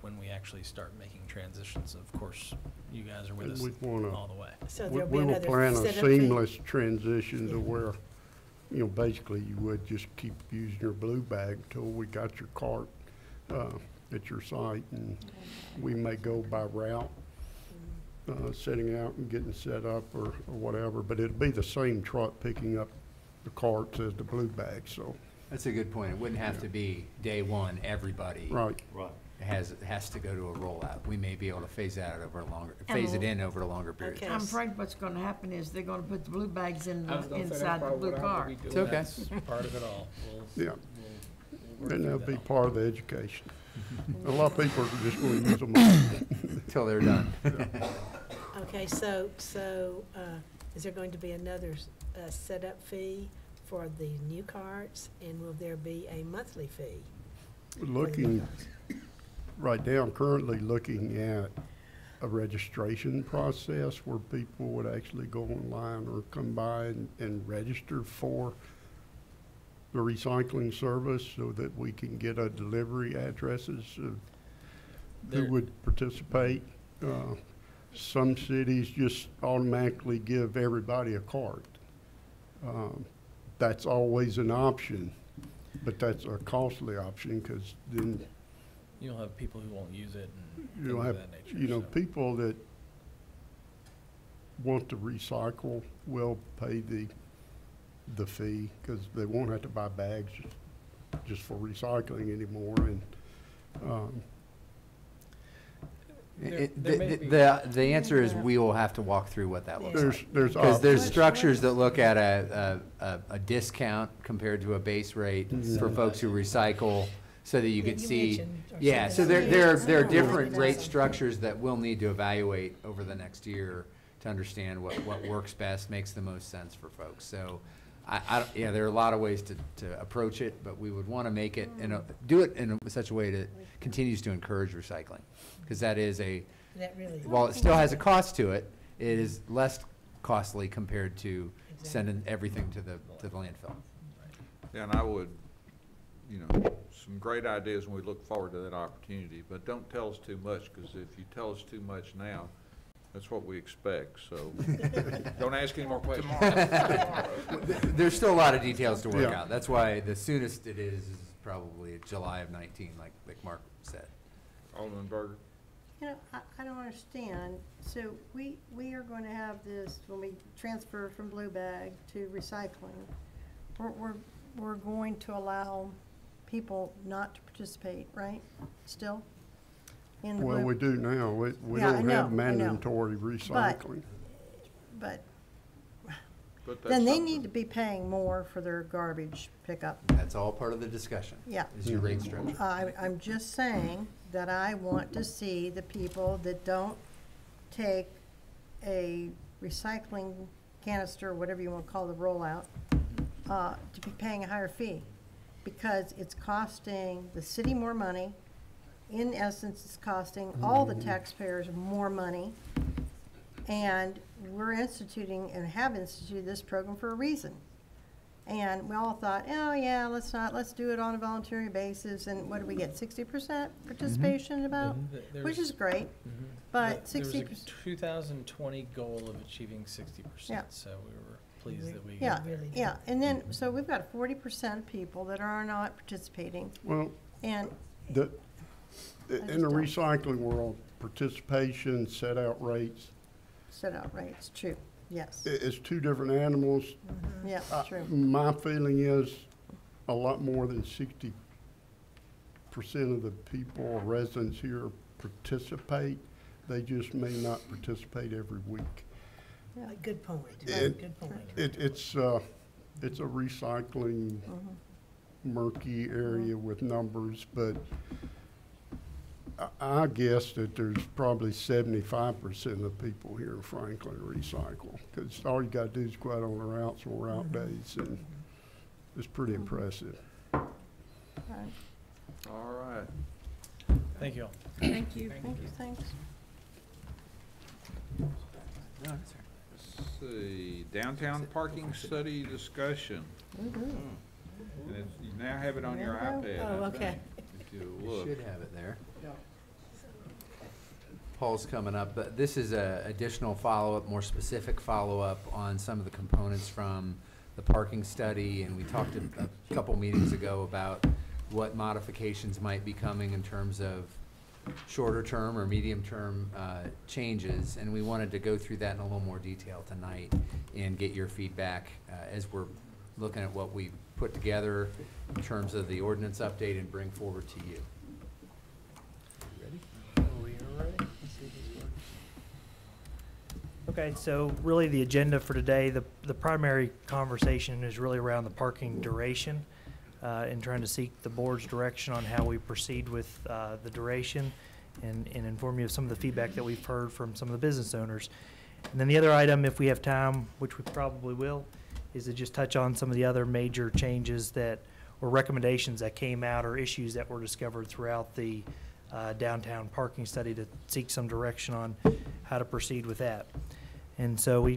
when we actually start making transitions. Of course, you guys are with And us we'd wanna- all the way. So We there'll be will another plan a setup fee. seamless transition to where, you know, basically you would just keep using your blue bag till we got your cart at your site, and we may go by route setting out and getting set up or whatever, but it'd be the same truck picking up the carts as the blue bag, so, That's a good point. It wouldn't have to be day one, everybody. right. Right. Has to go to a rollout. We may be able to phase it out over a longer, phase it in over a longer period. of I'm time. afraid what's gonna happen is they're gonna put the blue bags in I was the, gonna say that's inside the probably blue what I'm car. gonna be It's doing. okay. That's part of it all. Yeah. We'll work And through that'll that be all. part of the education. A lot of people are just gonna use them all. Till they're done. Okay, so, is there going to be another setup fee for the new carts? And will there be a monthly fee? Looking, right now, I'm currently looking at a registration process where people would actually go online or come by and register for the recycling service so that we can get a delivery addresses of who There- would participate. Some cities just automatically give everybody a card. That's always an option, but that's a costly option because then You'll have people who won't use it and you'll things have, of that nature. you know, so. people that want to recycle will pay the fee because they won't have to buy bags just for recycling anymore. And, There may be- The answer is we will have to walk through what that looks like. there's Because there's options. structures that look at a discount compared to a base rate for folks who recycle, so that you Yeah, could you see. mentioned or Yeah, so something there else. are Yeah. different Yeah. rate structures that we'll need to evaluate over the next year to understand what works best, makes the most sense for folks. So yeah, there are a lot of ways to approach it, but we would want to make it, do it in such a way that continues to encourage recycling. Because that is That really. while it still has a cost to it, it is less costly compared to sending everything to the landfill. Yeah, and I would, some great ideas, and we look forward to that opportunity, but don't tell us too much, because if you tell us too much now, that's what we expect, so don't ask any more questions. There's still a lot of details to work Yeah. out. That's why the soonest it is probably July of 19, like Mark said. Alderman Berger? You know, I don't understand. So we are going to have this, when we transfer from blue bag to recycling, we're going to allow people not to participate, right? Still? In the Well, blue- we do now. We Yeah, I don't know, have I know. mandatory recycling. But But that's then they something- need to be paying more for their garbage pickup. That's all part of the discussion. Yeah. Is your rate structure. I'm just saying that I want to see the people that don't take a recycling canister, whatever you want to call the rollout, to be paying a higher fee. Because it's costing the city more money. In essence, it's costing all the taxpayers more money. And we're instituting and have instituted this program for a reason. And we all thought, oh yeah, let's do it on a voluntary basis, and what do we get, 60% participation about? Th- Which there's- is great, Mhm. but There was 60%, a 2020 goal of achieving 60%, Yeah. so we were pleased that we. yeah, Really yeah, and then, so we've got 40% of people that are not participating, Well, and, in just the don't- recycling world, participation, set out rates, set out rates, true, yes, it's two different animals. yeah, true. My feeling is a lot more than 60% of the people or residents here participate. They just may not participate every week. A good point. And Good point. it's a recycling murky area with numbers, but I guess that there's probably 75% of people here in Franklin recycle. Because all you gotta do is go out on the routes on route days, and it's pretty impressive. Right. All right. Thank you all. Thank you. Thank you, thanks. No, that's all right. Let's see, downtown parking study discussion. And you now have it on your There you iPad, Oh, I okay. think, if you You look. should have it there. Paul's coming up, but this is a additional follow-up, more specific follow-up on some of the components from the parking study, and we talked a couple meetings ago about what modifications might be coming in terms of shorter term or medium term changes, and we wanted to go through that in a little more detail tonight and get your feedback as we're looking at what we put together in terms of the ordinance update and bring forward to you. Okay, so really the agenda for today, the primary conversation is really around the parking duration and trying to seek the board's direction on how we proceed with the duration and inform you of some of the feedback that we've heard from some of the business owners. And then the other item, if we have time, which we probably will, is to just touch on some of the other major changes that, or recommendations that came out or issues that were discovered throughout the downtown parking study to seek some direction on how to proceed with that. And so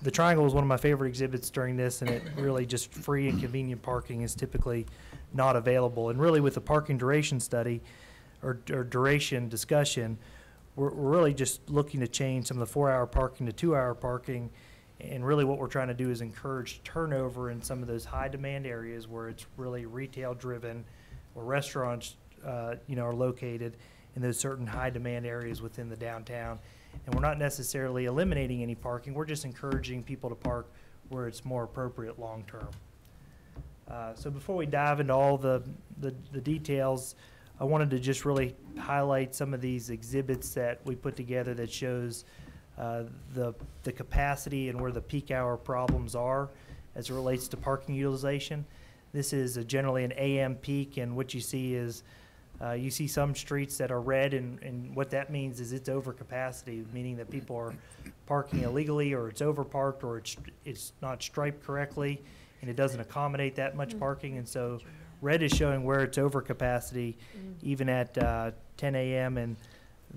the triangle is one of my favorite exhibits during this, and it really just free and convenient parking is typically not available. And really with the parking duration study or duration discussion, we're really just looking to change some of the 4-hour parking to 2-hour parking. And really what we're trying to do is encourage turnover in some of those high demand areas where it's really retail driven, or restaurants are located in those certain high demand areas within the downtown. And we're not necessarily eliminating any parking, we're just encouraging people to park where it's more appropriate long term. So before we dive into all the details, I wanted to just really highlight some of these exhibits that we put together that shows the capacity and where the peak hour problems are as it relates to parking utilization. This is generally an AM peak, and what you see is you see some streets that are red, and what that means is it's over capacity, meaning that people are parking illegally, or it's over parked, or it's not striped correctly, and it doesn't accommodate that much parking. And so red is showing where it's over capacity, even at 10 a.m. and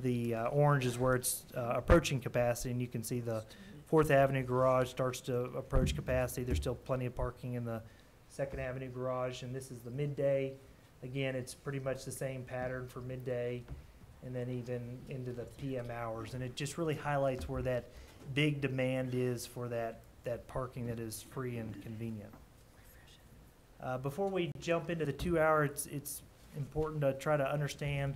the orange is where it's approaching capacity, and you can see the 4th Avenue garage starts to approach capacity. There's still plenty of parking in the 2nd Avenue garage, and this is the midday. Again, it's pretty much the same pattern for midday and then even into the PM hours. And it just really highlights where that big demand is for that parking that is free and convenient. Before we jump into the 2-hour, it's important to try to understand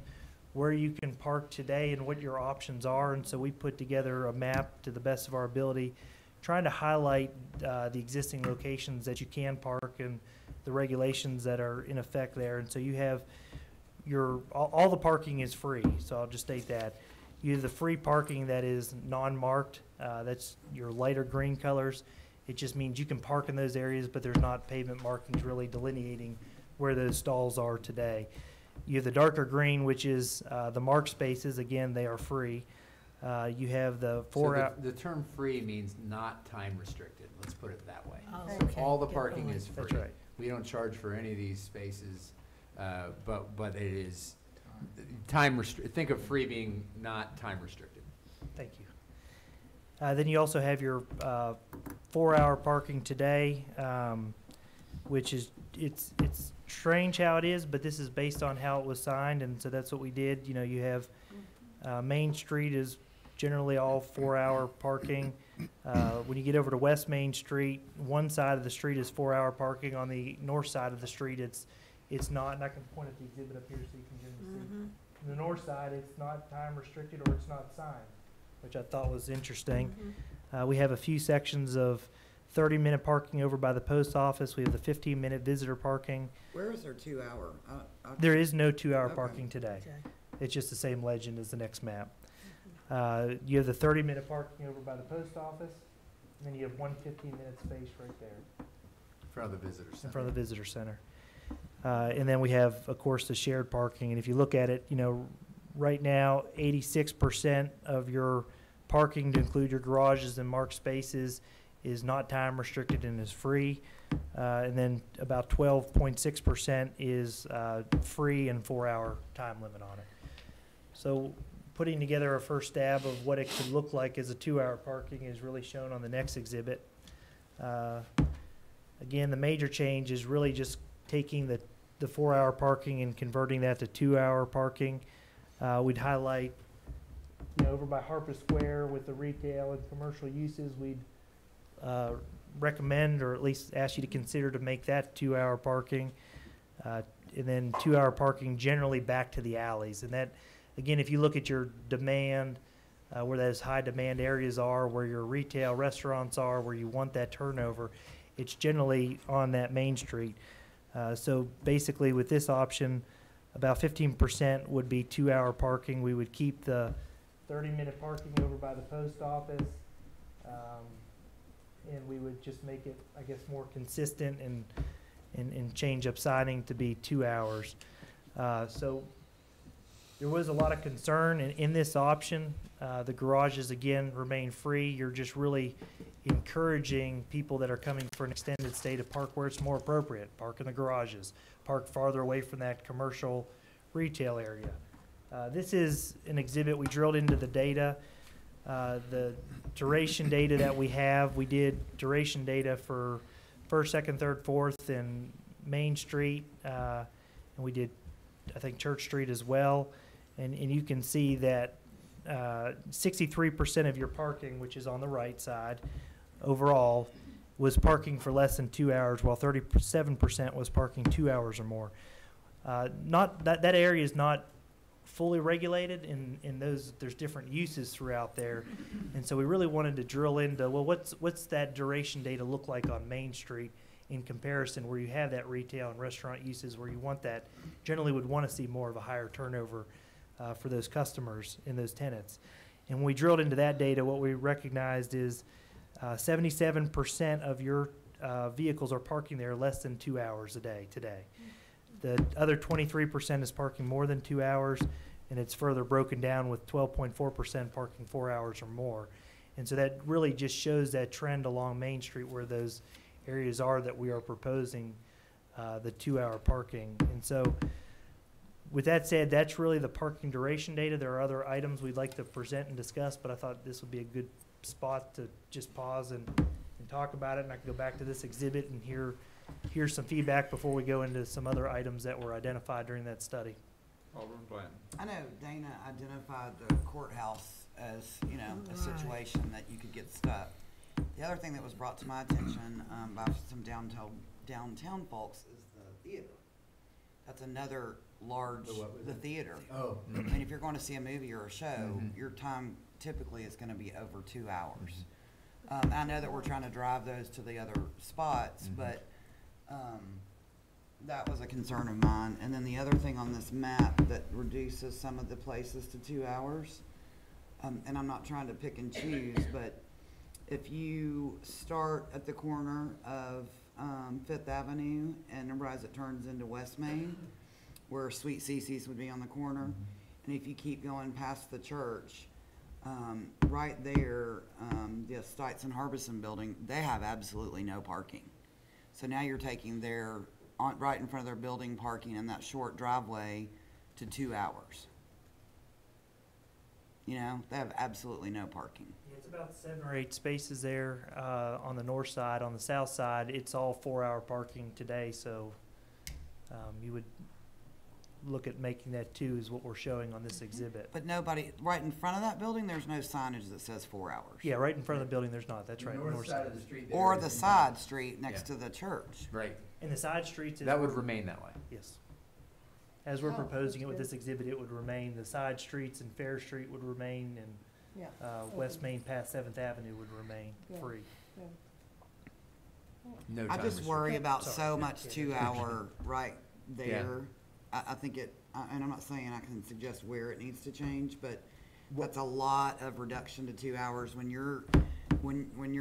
where you can park today and what your options are. And so we put together a map to the best of our ability, trying to highlight the existing locations that you can park and the regulations that are in effect there. And so you have all the parking is free. So I'll just state that. You have the free parking that is non-marked. That's your lighter green colors. It just means you can park in those areas, but there's not pavement markings really delineating where those stalls are today. You have the darker green, which is the marked spaces. Again, they are free. You have the 4-hour. So the term free means not time restricted. Let's put it that way. Oh, So okay. all the parking is free. That's right. We don't charge for any of these spaces, but it is time restricted. Think of free being not time restricted. Thank you. Then you also have your 4-hour parking today, which is it's strange how it is, but this is based on how it was signed, and so that's what we did. You have Main Street is generally all 4-hour parking. When you get over to West Main Street, one side of the street is 4-hour parking. On the north side of the street, it's not. And I can point at the exhibit up here so you can generally see. On the north side, it's not time restricted or it's not signed, which I thought was interesting. We have a few sections of 30-minute parking over by the post office. We have the 15-minute visitor parking. Where is their 2-hour? There is no 2-hour Okay. parking today. Okay. It's just the same legend as the next map. You have the 30-minute parking over by the post office, and then you have one 15-minute space right there In front of the visitor center. in front of the visitor center. And then we have, of course, the shared parking. And if you look at it, right now, 86% of your parking, to include your garages and marked spaces, is not time restricted and is free. And then about 12.6% is free and 4-hour time limit on it. So putting together a first stab of what it could look like as a 2-hour parking is really shown on the next exhibit. Again, the major change is really just taking the 4-hour parking and converting that to 2-hour parking. We'd highlight, over by Harper Square with the retail and commercial uses, we'd recommend, or at least ask you to consider, to make that 2-hour parking. and then 2-hour parking generally back to the alleys. And that, again, if you look at your demand, where those high demand areas are, where your retail restaurants are, where you want that turnover, it's generally on that main street. So basically with this option, about 15% would be 2-hour parking. We would keep the 30-minute parking over by the post office. And we would just make it, I guess, more consistent and change up signing to be 2 hours. So there was a lot of concern in this option. The garages, again, remain free. You're just really encouraging people that are coming for an extended stay to park where it's more appropriate. Park in the garages, park farther away from that commercial retail area. This is an exhibit. We drilled into the data. The duration data that we have, we did duration data for 1st, 2nd, 3rd, 4th, and Main Street, and we did, I think, Church Street as well. And you can see that 63% of your parking, which is on the right side, overall, was parking for less than 2 hours, while 37% was parking 2 hours or more. Not that area is not fully regulated, in those there's different uses throughout there, and so we really wanted to drill into, well, what's that duration data look like on Main Street in comparison, where you have that retail and restaurant uses, where you want that, generally would want to see more of a higher turnover for those customers in those tenants. And when we drilled into that data, what we recognized is 77% of your vehicles are parking there less than 2 hours a day today. The other 23% is parking more than 2 hours, and it's further broken down with 12.4% parking 4 hours or more. And so that really just shows that trend along Main Street, where those areas are that we are proposing the 2-hour parking. And so with that said, that's really the parking duration data. There are other items we'd like to present and discuss, but I thought this would be a good spot to just pause and talk about it, and I can go back to this exhibit and hear some feedback before we go into some other items that were identified during that study. Alderman Blanton. I know Dana identified the courthouse as, you know, a situation that you could get stuck. The other thing that was brought to my attention by some downtown folks is the theater. That's another large, the theater. Oh. I mean, if you're going to see a movie or a show, your time typically is going to be over 2 hours. I know that we're trying to drive those to the other spots, but that was a concern of mine. And then the other thing on this map that reduces some of the places to 2 hours, and I'm not trying to pick and choose, but if you start at the corner of 5th Avenue and as it turns into West Main, where Sweet Cece's would be on the corner, and if you keep going past the church, right there, the Stites and Harbison building, they have absolutely no parking. So now you're taking their, right in front of their building, parking in that short driveway to 2 hours. You know, they have absolutely no parking. Yeah, it's about 7 or 8 spaces there on the north side. On the south side, it's all 4-hour parking today, so you would look at making that 2 is what we're showing on this exhibit. But nobody, right in front of that building, there's no signage that says 4 hours. Yeah, right in front of the building, there's not. That's right. North side of the street. there Or is the some- side street next Yeah. to the church. Right. And the side streets. That would remain that way. Yes. As we're Oh, proposing it that's with good. this exhibit, it would remain. The side streets and Fair Street would remain, and Yeah. West Main past 7th Avenue would remain Yeah. free. No I time just worry restriction. about Sorry. so much Yeah. 2-hour right there. I think it, and I'm not saying I can suggest where it needs to change, but that's a lot of reduction to 2 hours when you're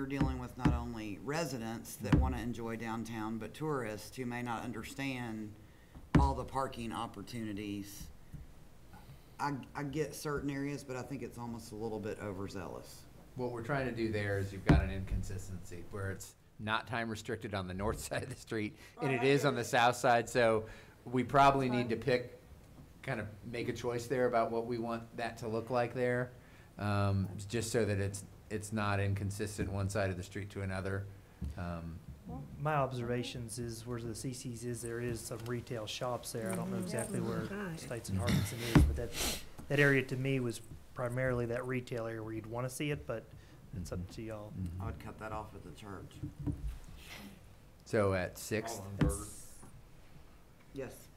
dealing with not only residents that want to enjoy downtown, but tourists who may not understand all the parking opportunities. I get certain areas, but I think it's almost a little bit overzealous. What we're trying to do there is you've got an inconsistency where it's not time restricted on the north side of the street, and it is on the south side, so we probably need to kind of make a choice there about what we want that to look like there, just so that it's not inconsistent one side of the street to another. My observations is where the CC's is, there is some retail shops there. I don't know exactly where Right. Stites and Harbison is, but that area to me was primarily that retail area where you'd want to see it, but it's up to y'all. I would cut that off at the church. So at 6th, Alderman Berger. Yes.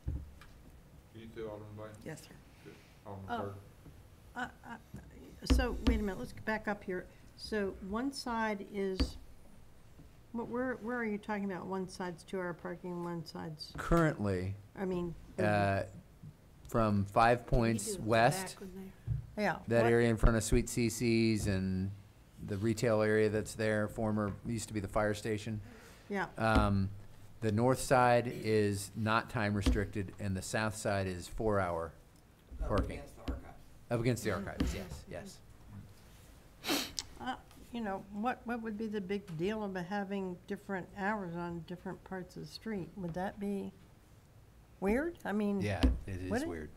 You too, Alderman Blaine? Yes, sir. Good. Alderman Oh. Berg? So, wait a minute, let's back up here. So one side is, where are you talking about? One side's 2-hour parking, one side's, Currently, I mean, from 5 Points West, yeah. that what- area in front of Sweet CC's and the retail area that's there, used to be the fire station. Yeah, The north side is not time restricted, and the south side is 4-hour parking. Up against the archives, yes, yes. you know, what would be the big deal about having different hours on different parts of the street? Would that be weird? I mean. Yeah, it would is it? weird.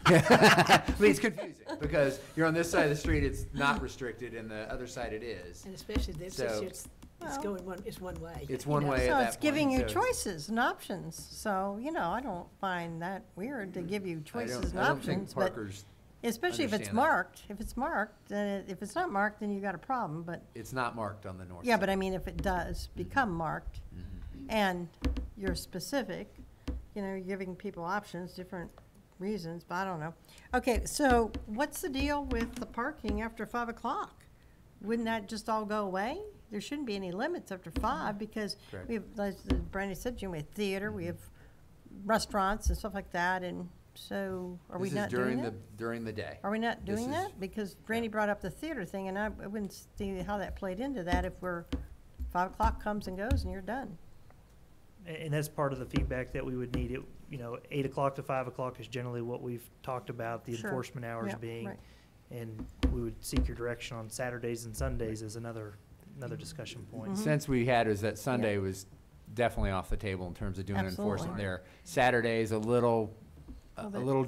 I mean, it's confusing, because you're on this side of the street, it's not restricted, and the other side it is. And especially this, So- it's Well- going one, it's one way. It's you one know. way at So that it's giving point, you so- choices and options. So, you know, I don't find that weird to give you choices and I don't think options, but Parker's, especially if it's understand that. marked. If it's marked, then if it's not marked, then you got a problem, but, it's not marked on the north side. yeah, but I mean, if it does become marked Mhm. and you're specific, you know, you're giving people options, different reasons, but I don't know. Okay, so what's the deal with the parking after 5 o'clock? Wouldn't that just all go away? There shouldn't be any limits after 5 because Correct. we have, as Brandy said, Jim, we have theater, we have restaurants and stuff like that, and so are we not doing that? During the day. Are we not This doing is- that? Because Brandy brought up the theater thing, and I wouldn't see how that played into that if 5 o'clock comes and goes and you're done. And that's part of the feedback that we would need. It, 8 o'clock to 5 o'clock is generally what we've talked about, the Sure. enforcement hours Yeah, being. right. And we would seek your direction on Saturdays and Sundays as another discussion point. Mhm. Sense we had is that Sunday was definitely off the table in terms of doing enforcement Absolutely. there. Saturday's a little different. A little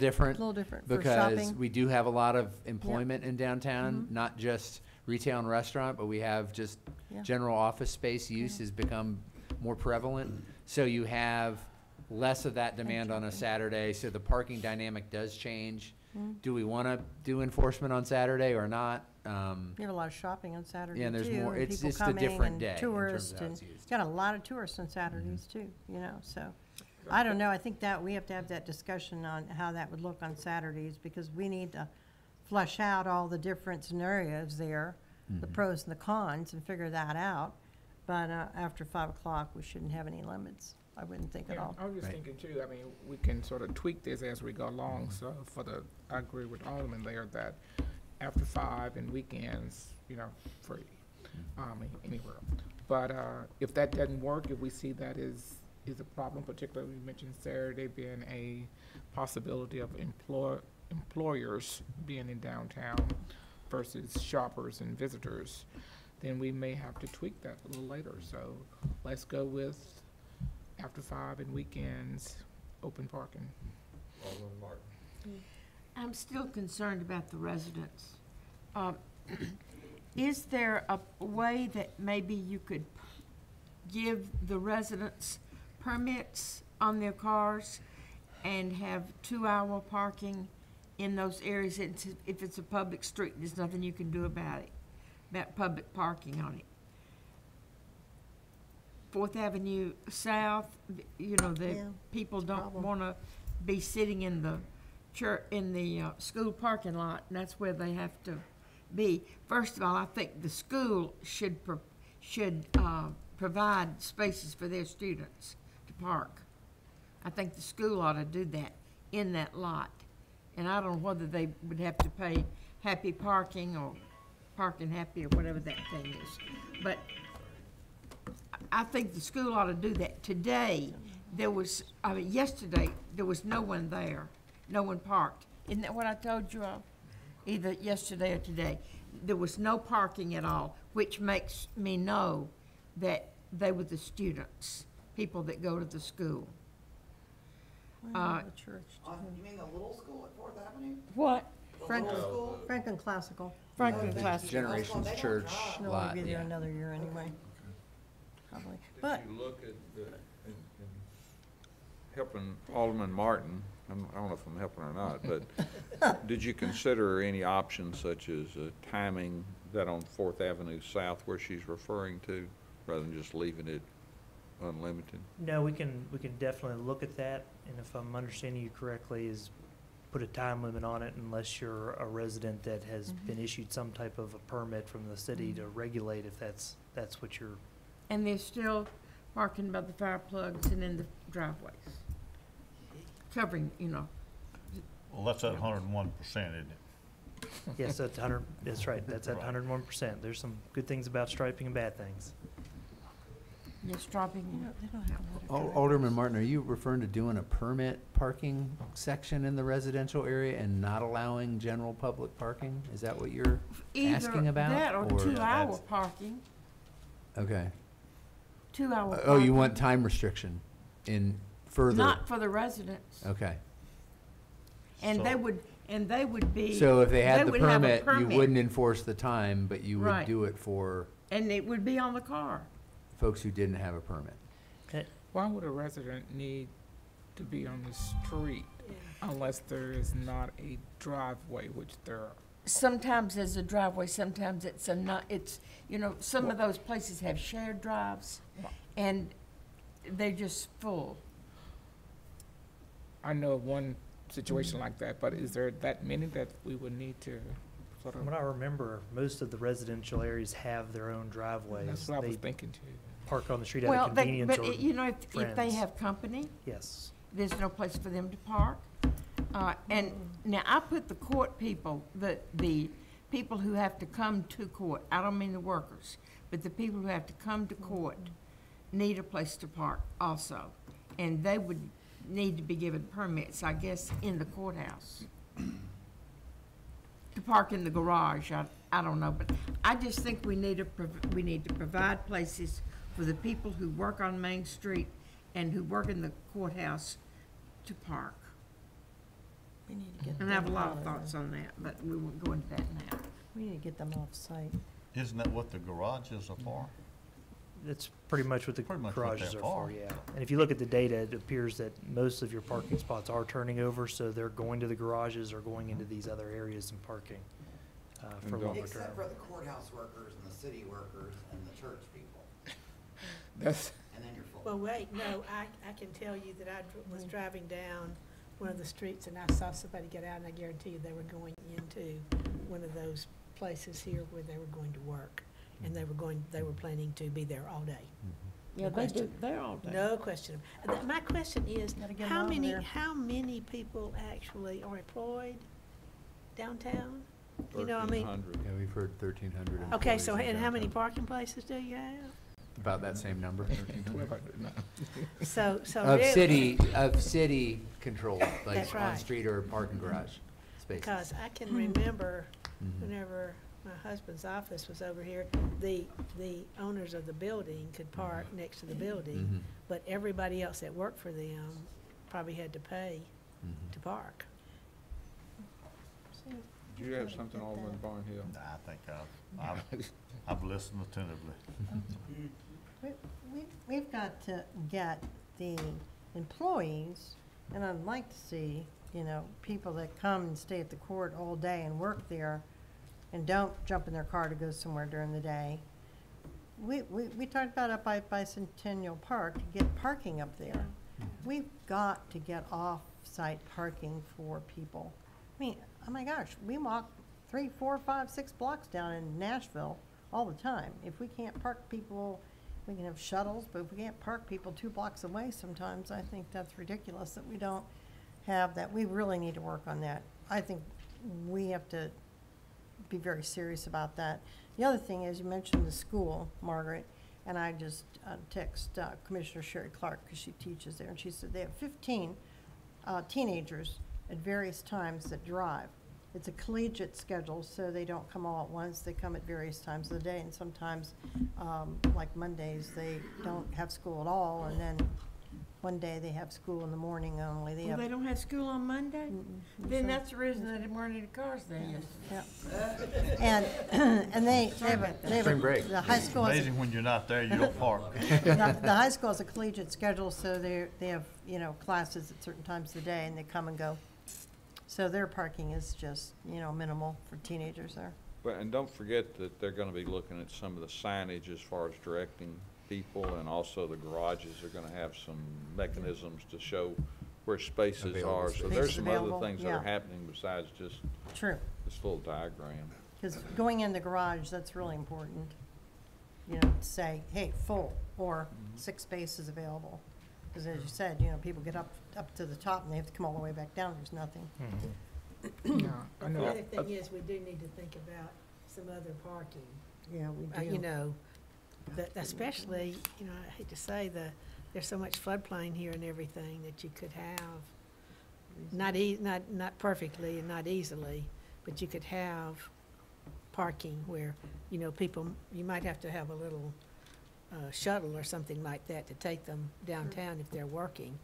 different for Because shopping. we do have a lot of employment in downtown, Mhm. not just retail and restaurant, but we have just Yeah. general office space use has become more prevalent. So you have less of that demand on a Saturday, so the parking dynamic does change. Mhm. Do we want to do enforcement on Saturday or not? You have a lot of shopping on Saturday, too. Yeah, and there's more- and it's people just a coming different and day in terms tourists, of how and it's used. got a lot of tourists on Saturdays, too, so. I don't know, I think that we have to have that discussion on how that would look on Saturdays, because we need to flesh out all the different scenarios there, the pros and the cons, and figure that out. But after 5 o'clock, we shouldn't have any limits, I wouldn't think at Yeah, all. I was just Right. thinking too, I mean, we can sort of tweak this as we go along, so I agree with Alderman there that after 5 and weekends, free, anywhere. But, if that doesn't work, if we see that is a problem, particularly we mentioned Saturday being a possibility of employers being in downtown versus shoppers and visitors, then we may have to tweak that a little later. So let's go with after 5 and weekends, open parking. Alderman Martin? I'm still concerned about the residents. Is there a way that maybe you could give the residents permits on their cars and have 2-hour parking in those areas? If it's a public street, there's nothing you can do about it, about public parking on it. 4th Avenue South, the Yeah, people it's a don't problem. want to be sitting in the school parking lot, and that's where they have to be. First of all, I think the school should provide spaces for their students to park. I think the school ought to do that in that lot. And I don't know whether they would have to pay happy parking or parking happy or whatever that thing is. But I think the school ought to do that. Today, yesterday, there was no one there. No one parked. Isn't that what I told you all? Either yesterday or today. There was no parking at all, which makes me know that they were the students, people that go to the school. The church, You mean the little school at 4th Avenue? What? Franklin Classical. Franklin Classical. Generations Church No, lot, we'll be there yeah. another year anyway, probably. But, If you look at in helping Alderman Martin, I don't know if I'm helping or not, but did you consider any options such as timing that on 4th Avenue South where she's referring to, rather than just leaving it unlimited? No, we can definitely look at that, and if I'm understanding you correctly, is put a time limit on it unless you're a resident that has been issued some type of a permit from the city to regulate if that's what you're. And they're still parking by the fire plugs and in the driveways. Covering, you know. Well, that's at 101%, isn't it? Yes, that's that's right, that's at Right. 101%. There's some good things about striping and bad things. Yes, dropping, they don't have that. Alderman Martin, are you referring to doing a permit parking section in the residential area and not allowing general public parking? Is that what you're asking about? Either that or or- 2-hour parking, Okay. 2-hour parking. Oh, you want time restriction in further? Not for the residents. Okay. And they So- would be. So if they had the would have a permit, you wouldn't enforce the time, but you would Right. do it for And it would be on the car. folks who didn't have a permit. Why would a resident need to be on the street unless there is not a driveway, which there are? Sometimes there's a driveway, sometimes it's you know, some of those places have shared drives, and they're just full. I know of one situation like that, but is there that many that we would need to sort From of? what I remember, most of the residential areas have their own driveways. That's what I was They thinking too. park on the street out Well, of convenience or you know, if they friends. have company, Yes. there's no place for them to park. And now I put the court people, the people who have to come to court, I don't mean the workers, but the people who have to come to court need a place to park also. And they would need to be given permits, I guess, in the courthouse. To park in the garage, I don't know, but I just think we need to provide places for the people who work on Main Street and who work in the courthouse to park. We need to get And I have a them lot out of of thoughts there. on that, but we won't go into that now. We need to get them off site. Isn't that what the garages are for? That's pretty much what the Pretty much what garages they're are for, for. yeah. And if you look at the data, it appears that most of your parking spots are turning over, so they're going to the garages or going into these other areas and parking for And don't- longer Except term. for the courthouse workers and the city workers and the church people, That's, and then you're full. Well, wait, no, I can tell you that I was driving down one of the streets and I saw somebody get out, and I guarantee you they were going into one of those places here where they were going to work. And they were planning to be there all day. Yeah, they do, they're all day. No question. My question is, Gotta get 'em how out of there. many people actually are employed downtown? You know, I mean, 1,300. Yeah, we've heard 1,300. okay, so, employees in and how many downtown. parking places do you have? About that same number. 1,200, no. So Of really. city controlled, like That's on right. street or parking garage spaces. Because I can remember Mhm. whenever my husband's office was over here, the owners of the building could park next to the building, Mhm. but everybody else that worked for them probably had to pay Mhm. to park. Do you have something, Alderman Barnhill? I think I've listened attentively. We've got to get the employees, and I'd like to see, you know, people that come and stay at the court all day and work there and don't jump in their car to go somewhere during the day. We talked about up by Bicentennial Park, to get parking up there. We've got to get off-site parking for people. I mean, oh my gosh, we walk 3, 4, 5, 6 blocks down in Nashville all the time. If we can't park people, we can have shuttles, but if we can't park people 2 blocks away sometimes, I think that's ridiculous that we don't have that. We really need to work on that. I think we have to be very serious about that. The other thing is, you mentioned the school, Margaret, and I just text Commissioner Sherry Clark, because she teaches there, and she said they have 15 teenagers at various times that drive. It's a collegiate schedule, so they don't come all at once. They come at various times of the day, and sometimes, like Mondays, they don't have school at all, and then one day they have school in the morning only. They Well, have they don't have school on Monday? Then so- that's the reason they didn't weren't any cars there yesterday. yeah. And they have Spring break. the high school has, Amazing when you're not there, you don't park. the high school has a collegiate schedule, so they have, you know, classes at certain times of the day, and they come and go. So their parking is just, you know, minimal for teenagers there. But, and don't forget that they're gonna be looking at some of the signage as far as directing people, and also the garages are gonna have some mechanisms to show where spaces Available are. So spaces. there's some other Available, things that are yeah. happening besides just True, this little diagram. because going in the garage, that's really important. You know, to say, hey, full, or 6 spaces available. Because as you said, you know, people get up to the top and they have to come all the way back down, there's nothing. Yeah, I The know. other thing is, we do need to think about some other parking. Yeah, we do. You know, that especially, you know, I hate to say there's so much floodplain here and everything that you could have, not perfectly and not easily, but you could have parking where, you know, people, you might have to have a little shuttle or something like that to take them downtown if they're working.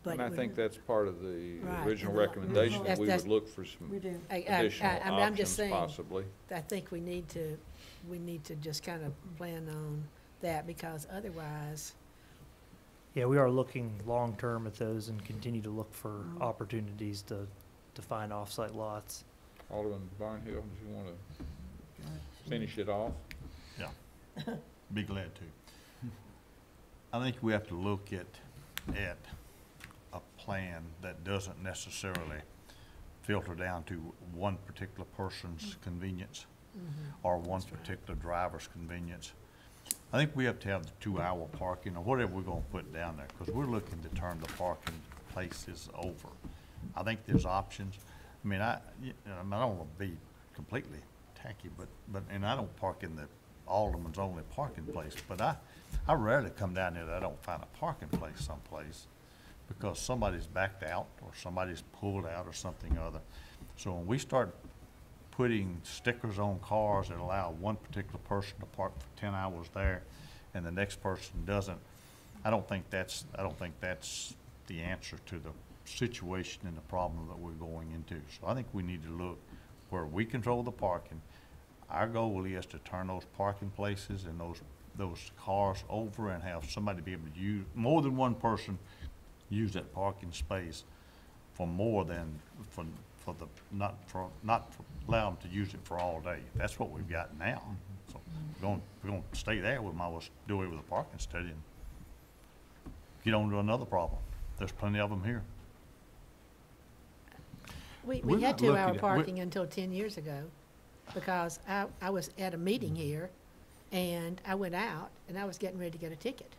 But And I when- think that's part of the Right, original and the- recommendation, that we That's- would look for some We do. additional I mean, I'm just options saying, possibly. I think we need to just kind of plan on that, because otherwise, Yeah, we are looking long-term at those and continue to look for opportunities to find off-site lots. Alderman Barnhill, do you want to finish it off? Yeah, be glad to. I think we have to look at a plan that doesn't necessarily filter down to one particular person's convenience or one particular driver's convenience. I think we have to have the 2-hour parking or whatever we're gonna put down there, because we're looking to turn the parking places over. I think there's options. I mean, I don't wanna be completely tacky, but I don't park in the Alderman's only parking place, but I rarely come down there that I don't find a parking place someplace because somebody's backed out or somebody's pulled out or something other. So when we start putting stickers on cars that allow one particular person to park for 10 hours there and the next person doesn't, I don't think that's the answer to the situation and the problem that we're going into. So I think we need to look where we control the parking. Our goal is to turn those parking places and those cars over and have somebody be able to use, more than one person use that parking space for more than, not allow them to use it for all day. That's what we've got now. So we're gonna stay there, we might as well do away with the parking study and get on to another problem. There's plenty of them here. we We're had not 2-hour looking at- parking until 10 years ago, because I was at a meeting here, and I went out, and I was getting ready to get a ticket.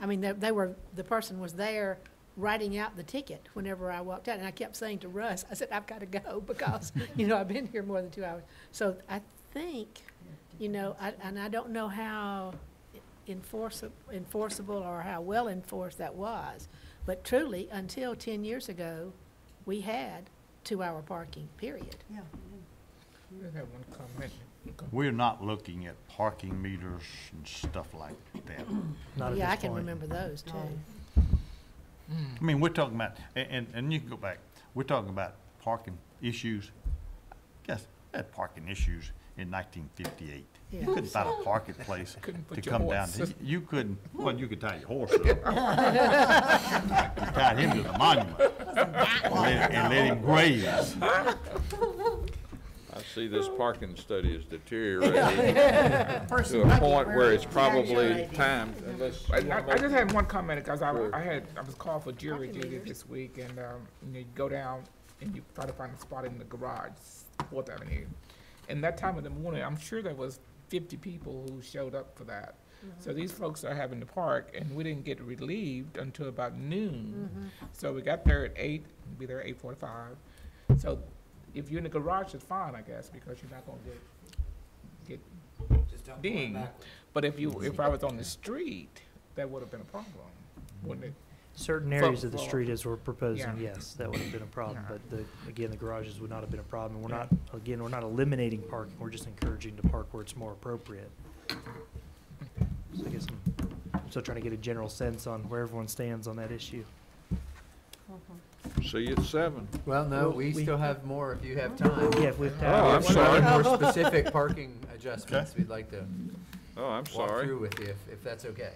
I mean, the person was there writing out the ticket whenever I walked out, and I kept saying to Russ, I said, I've got to go, because, you know, I've been here more than 2 hours. So I think, you know, and I don't know how enforceable or how well enforced that was, but truly, until 10 years ago, we had 2-hour parking, period. Yeah. I have one comment. We're not looking at parking meters and stuff like that. Not at Yeah, I this can point. remember those, too. I mean, we're talking about, and you can go back, we're talking about parking issues. Guess, we had parking issues in 1958. Yeah. You couldn't find a parking place Couldn't to put your come down. horse. You couldn't, well, you could tie your horse up. You tied him to the monument and let him graze. I see this parking study is deteriorating to a point where it's probably time, unless. I just had one comment, because I was called for jury duty this week, and, you know, you go down and you try to find a spot in the garage, 4th Avenue. And that time of the morning, I'm sure there was 50 people who showed up for that. So these folks are having to park, and we didn't get relieved until about noon. So we got there at 8, be there at 8:45. So if you're in the garage, it's fine, I guess, because you're not gonna get dinged. But if I was on the street, that would have been a problem, wouldn't it? Certain For- areas of the for- street, as we're proposing, Yeah. yes, that would have been a problem, Yeah. but again, the garages would not have been a problem. We're Yeah. we're not eliminating parking, we're just encouraging to park where it's more appropriate. So I guess I'm still trying to get a general sense on where everyone stands on that issue. See you at 7. Well, no, Well, we we- still have more if you have time. Yeah, if we've Oh, I'm We have sorry. more specific parking adjustments we'd like to Oh, I'm walk sorry. through with you, if that's okay.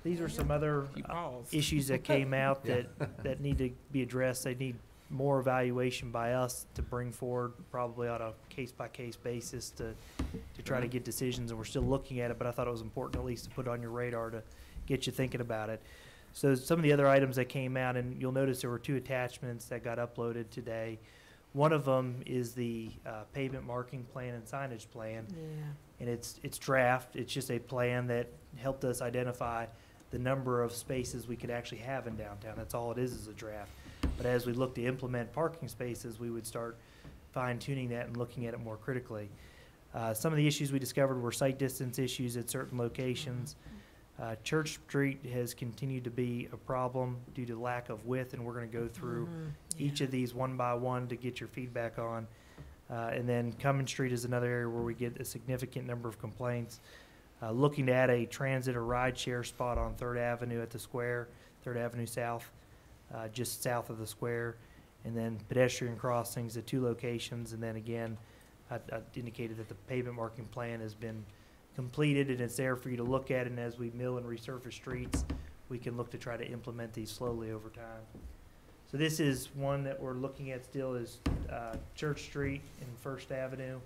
These are some other You paused. issues that came out Yeah. that need to be addressed. They need more evaluation by us to bring forward, probably on a case-by-case basis to to try to get decisions, and we're still looking at it, but I thought it was important at least to put it on your radar to get you thinking about it. So some of the other items that came out, and you'll notice there were 2 attachments that got uploaded today. One of them is the pavement marking plan and signage plan. Yeah. And it's draft. It's just a plan that helped us identify the number of spaces we could actually have in downtown. That's all it is a draft. But as we look to implement parking spaces, we would start fine tuning that and looking at it more critically. Some of the issues we discovered were site distance issues at certain locations. Church Street has continued to be a problem due to lack of width, and we're going to go through each of these one by one to get your feedback on. And then Cummins Street is another area where we get a significant number of complaints. Looking to add a transit or ride share spot on 3rd Avenue at the square, 3rd Avenue South, just south of the square. And then pedestrian crossings at 2 locations. And then again, I indicated that the pavement marking plan has been completed and it's there for you to look at. And as we mill and resurface streets, we can look to try to implement these slowly over time. So this is one that we're looking at still is Church Street and First Avenue.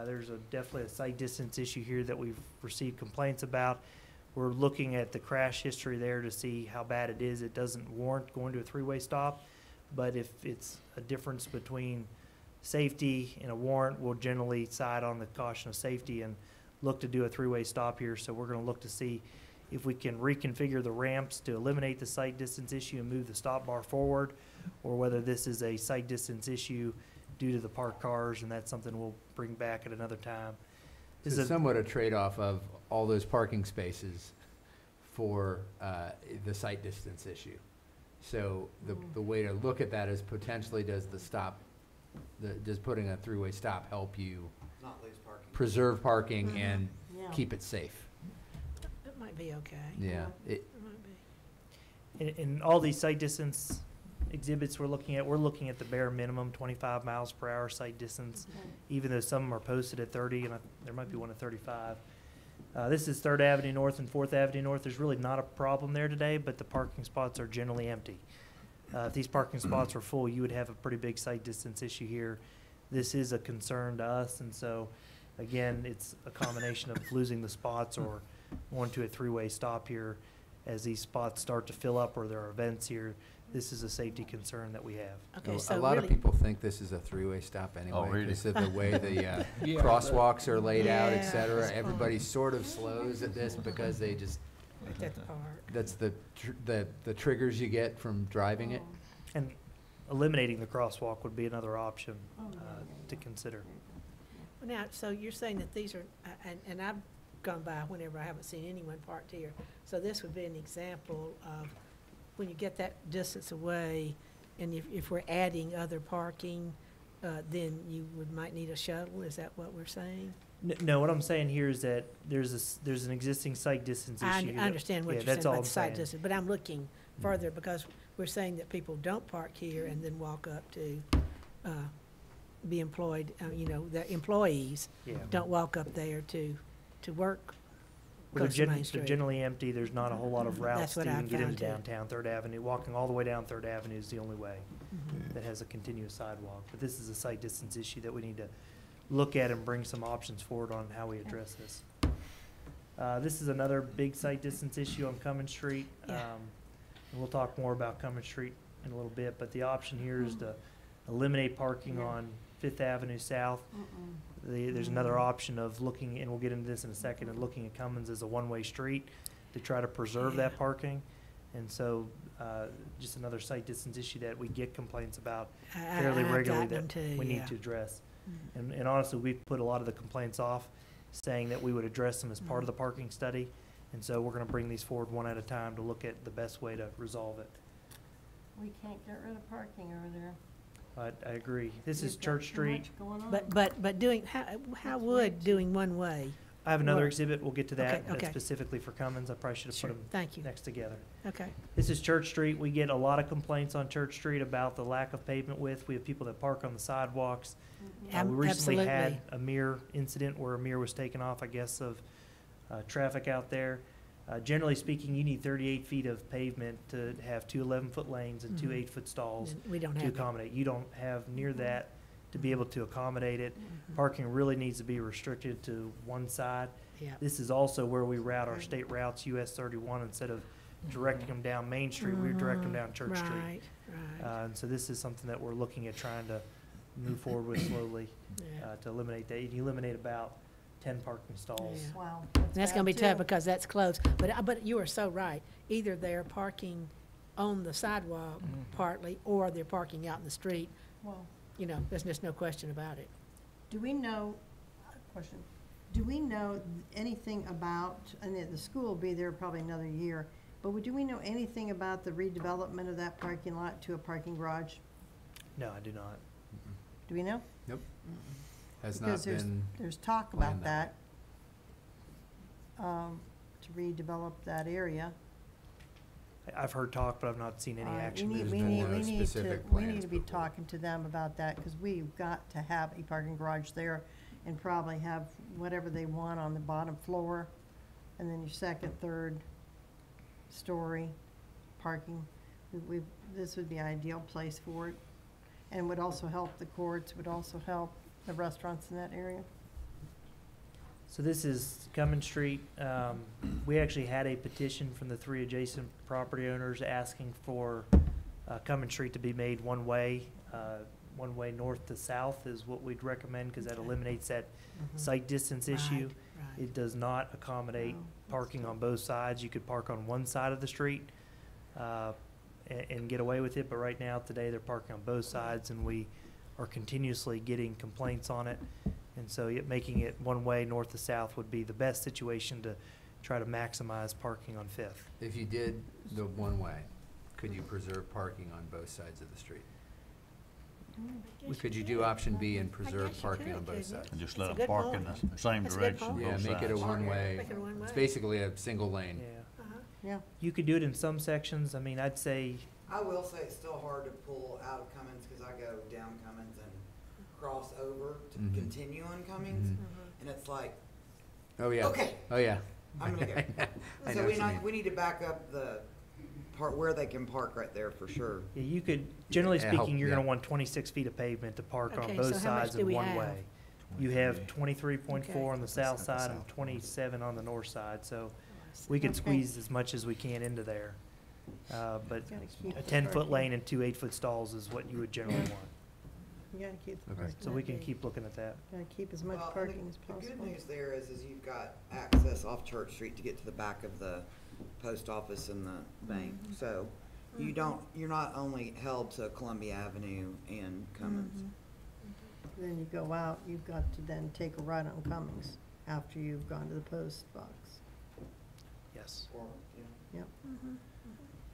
There's definitely a site distance issue here that we've received complaints about. We're looking at the crash history there to see how bad it is. It doesn't warrant going to a 3-way stop, but if it's a difference between safety and a warrant, we'll generally side on the caution of safety and look to do a 3-way stop here. So we're going to look to see if we can reconfigure the ramps to eliminate the site distance issue and move the stop bar forward, or whether this is a site distance issue due to the parked cars, and that's something we'll bring back at another time. This is somewhat a trade-off of all those parking spaces for the site distance issue. So the way to look at that is potentially does putting a 3-way stop help you Not lose parking. preserve parking and Yeah. keep it safe? That might be okay. Yeah. It might be. In all these site distance exhibits we're looking at the bare minimum 25 miles per hour site distance, even though some are posted at 30 and there might be one at 35. This is 3rd Avenue North and 4th Avenue North. There's really not a problem there today, but the parking spots are generally empty. If these parking spots were full, you would have a pretty big site distance issue here. This is a concern to us, and so, again, it's a combination of losing the spots or going to a 3-way stop here as these spots start to fill up or there are events here. This is a safety concern that we have. Okay, A so lot of really, people think this is a 3-way stop anyway. Oh, really? Because of the way the Yeah, crosswalks are laid out, et Yeah, cetera. that's Everybody sort of slows at this because they just, at the park. that's the triggers you get from driving it. And eliminating the crosswalk would be another option to consider. Now, so you're saying that these are, and I've gone by whenever I haven't seen anyone parked here. So this would be an example of when you get that distance away, and if we're adding other parking, then you might need a shuttle. Is that what we're saying? No, what I'm saying here is that there's an existing site distance I issue. understand what Yeah, you're saying that's all about I'm the site saying. distance, but I'm looking further because we're saying that people don't park here and then walk up to be employed, the employees Yeah. don't walk up there to work. Well, they're across the main they're street. generally empty. There's not a whole lot of routes That's to what I even get into found, too. downtown 3rd Avenue. Walking all the way down 3rd Avenue is the only way Mhm. that has a continuous sidewalk. But this is a site distance issue that we need to look at and bring some options forward on how we address this. This is another big site distance issue on Cummins Street. Yeah. And we'll talk more about Cummins Street in a little bit, but the option here is to eliminate parking on 5th Avenue South. There's another option of looking, and we'll get into this in a second, and looking at Cummins as a one-way street to try to preserve that parking. And so, just another site distance issue that we get complaints about fairly I've regularly gotten that them too, we need yeah. to address. Mhm. And honestly, we've put a lot of the complaints off, saying that we would address them as part of the parking study. And so we're gonna bring these forward one at a time to look at the best way to resolve it. We can't get rid of parking over there. I agree. This is We've got Church too Street. much going on. But doing, how would doing one way? I have another Work. exhibit. We'll get to that. Okay, That's okay. specifically for Cummins. I probably should have Sure, put them thank you. next together. Okay. This is Church Street. We get a lot of complaints on Church Street about the lack of pavement width. We have people that park on the sidewalks. We recently had Absolutely. a mirror incident where a mirror was taken off, I guess, of traffic out there. Generally speaking, you need 38 feet of pavement to have two 11-foot lanes and two Mhm. 8-foot stalls We don't to have that. accommodate. You don't have near that to be able to accommodate it. Parking really needs to be restricted to one side. Yeah. This is also where we route our state routes, US 31, instead of directing them down Main Street, we direct them down Church Street. Right, right. And so this is something that we're looking at trying to move forward with slowly, Yeah. to eliminate that. You eliminate about 10 parking stalls. Yeah. Wow. That's gonna be bad, tough too. because that's closed, but you are so right. Either they're parking on the sidewalk partly, or they're parking out in the street. Well, You know, there's just no question about it. do we know, question, do we know anything about, and the school will be there probably another year, but do we know anything about the redevelopment of that parking lot to a parking garage? No, I do not. Do we know? Nope. Has not Because been, there's talk planned about that, to redevelop that area. I've heard talk, but I've not seen any All right, action. There's We been need, no we need to, specific we plans need to be put forward. talking to them about that, because we've got to have a parking garage there and probably have whatever they want on the bottom floor, and then your second, third story parking. This would be an ideal place for it, and would also help the courts, would also help the restaurants in that area. So this is Cummins Street. We actually had a petition from the 3 adjacent property owners asking for Cummins Street to be made one-way north to south is what we'd recommend, because that eliminates that sight distance issue. Right. It does not accommodate parking on both sides. You could park on one side of the street and get away with it, but right now, today, they're parking on both sides, and we are continuously getting complaints on it. And so making it one-way north to south would be the best situation to try to maximize parking on Fifth. if you did the one-way, could you preserve parking on both sides of the street? Could you do option B and preserve guess you parking could, on both couldn't you? sides? And just That's let a them good park in point. the same That's a good direction point. Yeah, both make it a sides. one-way. Make it a one-way. It's basically a single lane. Yeah. Yeah. You could do it in some sections. I mean, I'd say, I will say it's still hard to pull out of Cummins, because I go down Cummins and cross over to Mhm. continue on Cummins, Mhm. and it's like, Oh, yeah. okay, Oh, yeah. I'm gonna go. I know So what you mean. we need to back up the part where they can park right there for sure. yeah, you could, generally Yeah, help, speaking, you're gonna yeah. want 26 feet of pavement to park on Okay, both so how much sides do of we one have? way. You have 23.4 on the south That's the side and south. 27 on the north side, so we could Okay. squeeze as much as we can into there. But Gotta keep a the 10-foot parking. lane and 2 8-foot stalls is what you would generally want. You gotta keep the Okay. parking. So we that can big. keep looking at that. Gotta keep as much Well, and parking as The good possible. news there is you've got access off Church Street to get to the back of the post office and the bank. So you're not only held to Columbia Avenue and Cummins. Then you go out, you've got to then take a right on Cummings after you've gone to the post box. Yes. Or, yeah. Yep.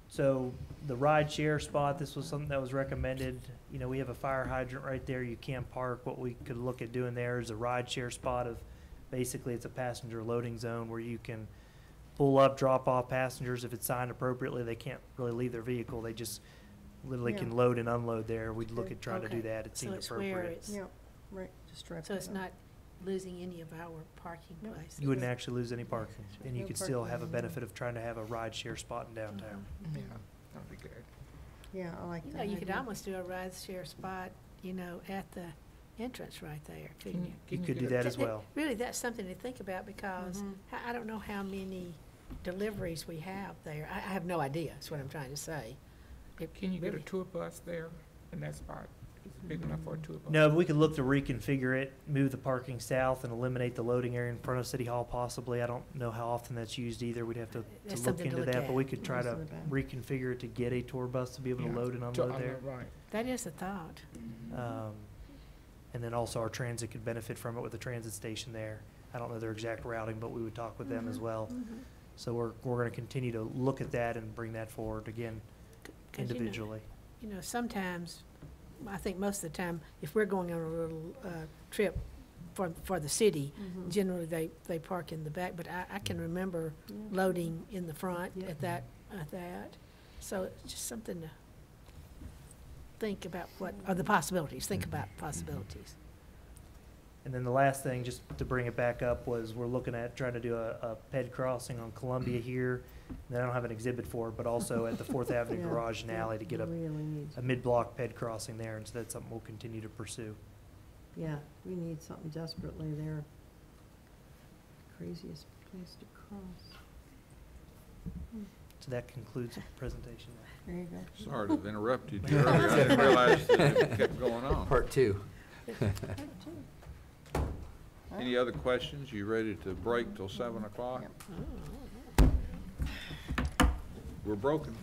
So the ride share spot, this was something that was recommended. You know, we have a fire hydrant right there. You can't park. What we could look at doing there is a ride share spot of, basically it's a passenger loading zone where you can pull up, drop off passengers. If it's signed appropriately, they can't really leave their vehicle. They just literally can Yeah. load and unload there. We'd look at trying to do Okay. that. It So seemed it's where appropriate. it's, Yep, right, just right. so it's not losing any of our parking Nope. places. You wouldn't actually lose any parking, and you No could still parking have a in there. benefit of trying to have a ride share spot in downtown. Yeah, that'd be good. Yeah, I like You that. know, you could idea. almost do a ride share spot, you know, at the entrance right there, couldn't you? You Can could do get that as well. Really, that's something to think about because I don't know how many deliveries we have there. I have no idea, is what I'm trying to say. Can you get a Really- tour bus there in that spot? Is it big enough for a tour bus? No, but we could look to reconfigure it, move the parking south and eliminate the loading area in front of City Hall possibly. I don't know how often that's used either. We'd have to That's look something to into look that, but at. we could try to Isn't it bad? reconfigure it to get a tour bus to be able to Yeah, load and to unload there. Right. That is a thought. And then also our transit could benefit from it with the transit station there. I don't know their exact routing, but we would talk with them as well. So we're gonna continue to look at that and bring that forward again 'Cause, you know, individually. You know, sometimes, I think most of the time, if we're going on a little trip for the city, generally they park in the back, but I can remember loading in the front Yeah. at that. So it's just something to think about what are the possibilities, think about possibilities. And then the last thing, just to bring it back up, was we're looking at trying to do a ped crossing on Columbia here. And I don't have an exhibit for it, but also at the Fourth Avenue Yeah, Garage and yeah, Alley to get really needs- a mid-block ped crossing there, and so that's something we'll continue to pursue. Yeah, we need something desperately there. Craziest place to cross. So that concludes the presentation. There you go. Sorry to have interrupted you earlier. I didn't realize that it kept going on. Part two. Any other questions? You ready to break till 7 o'clock? We're broken.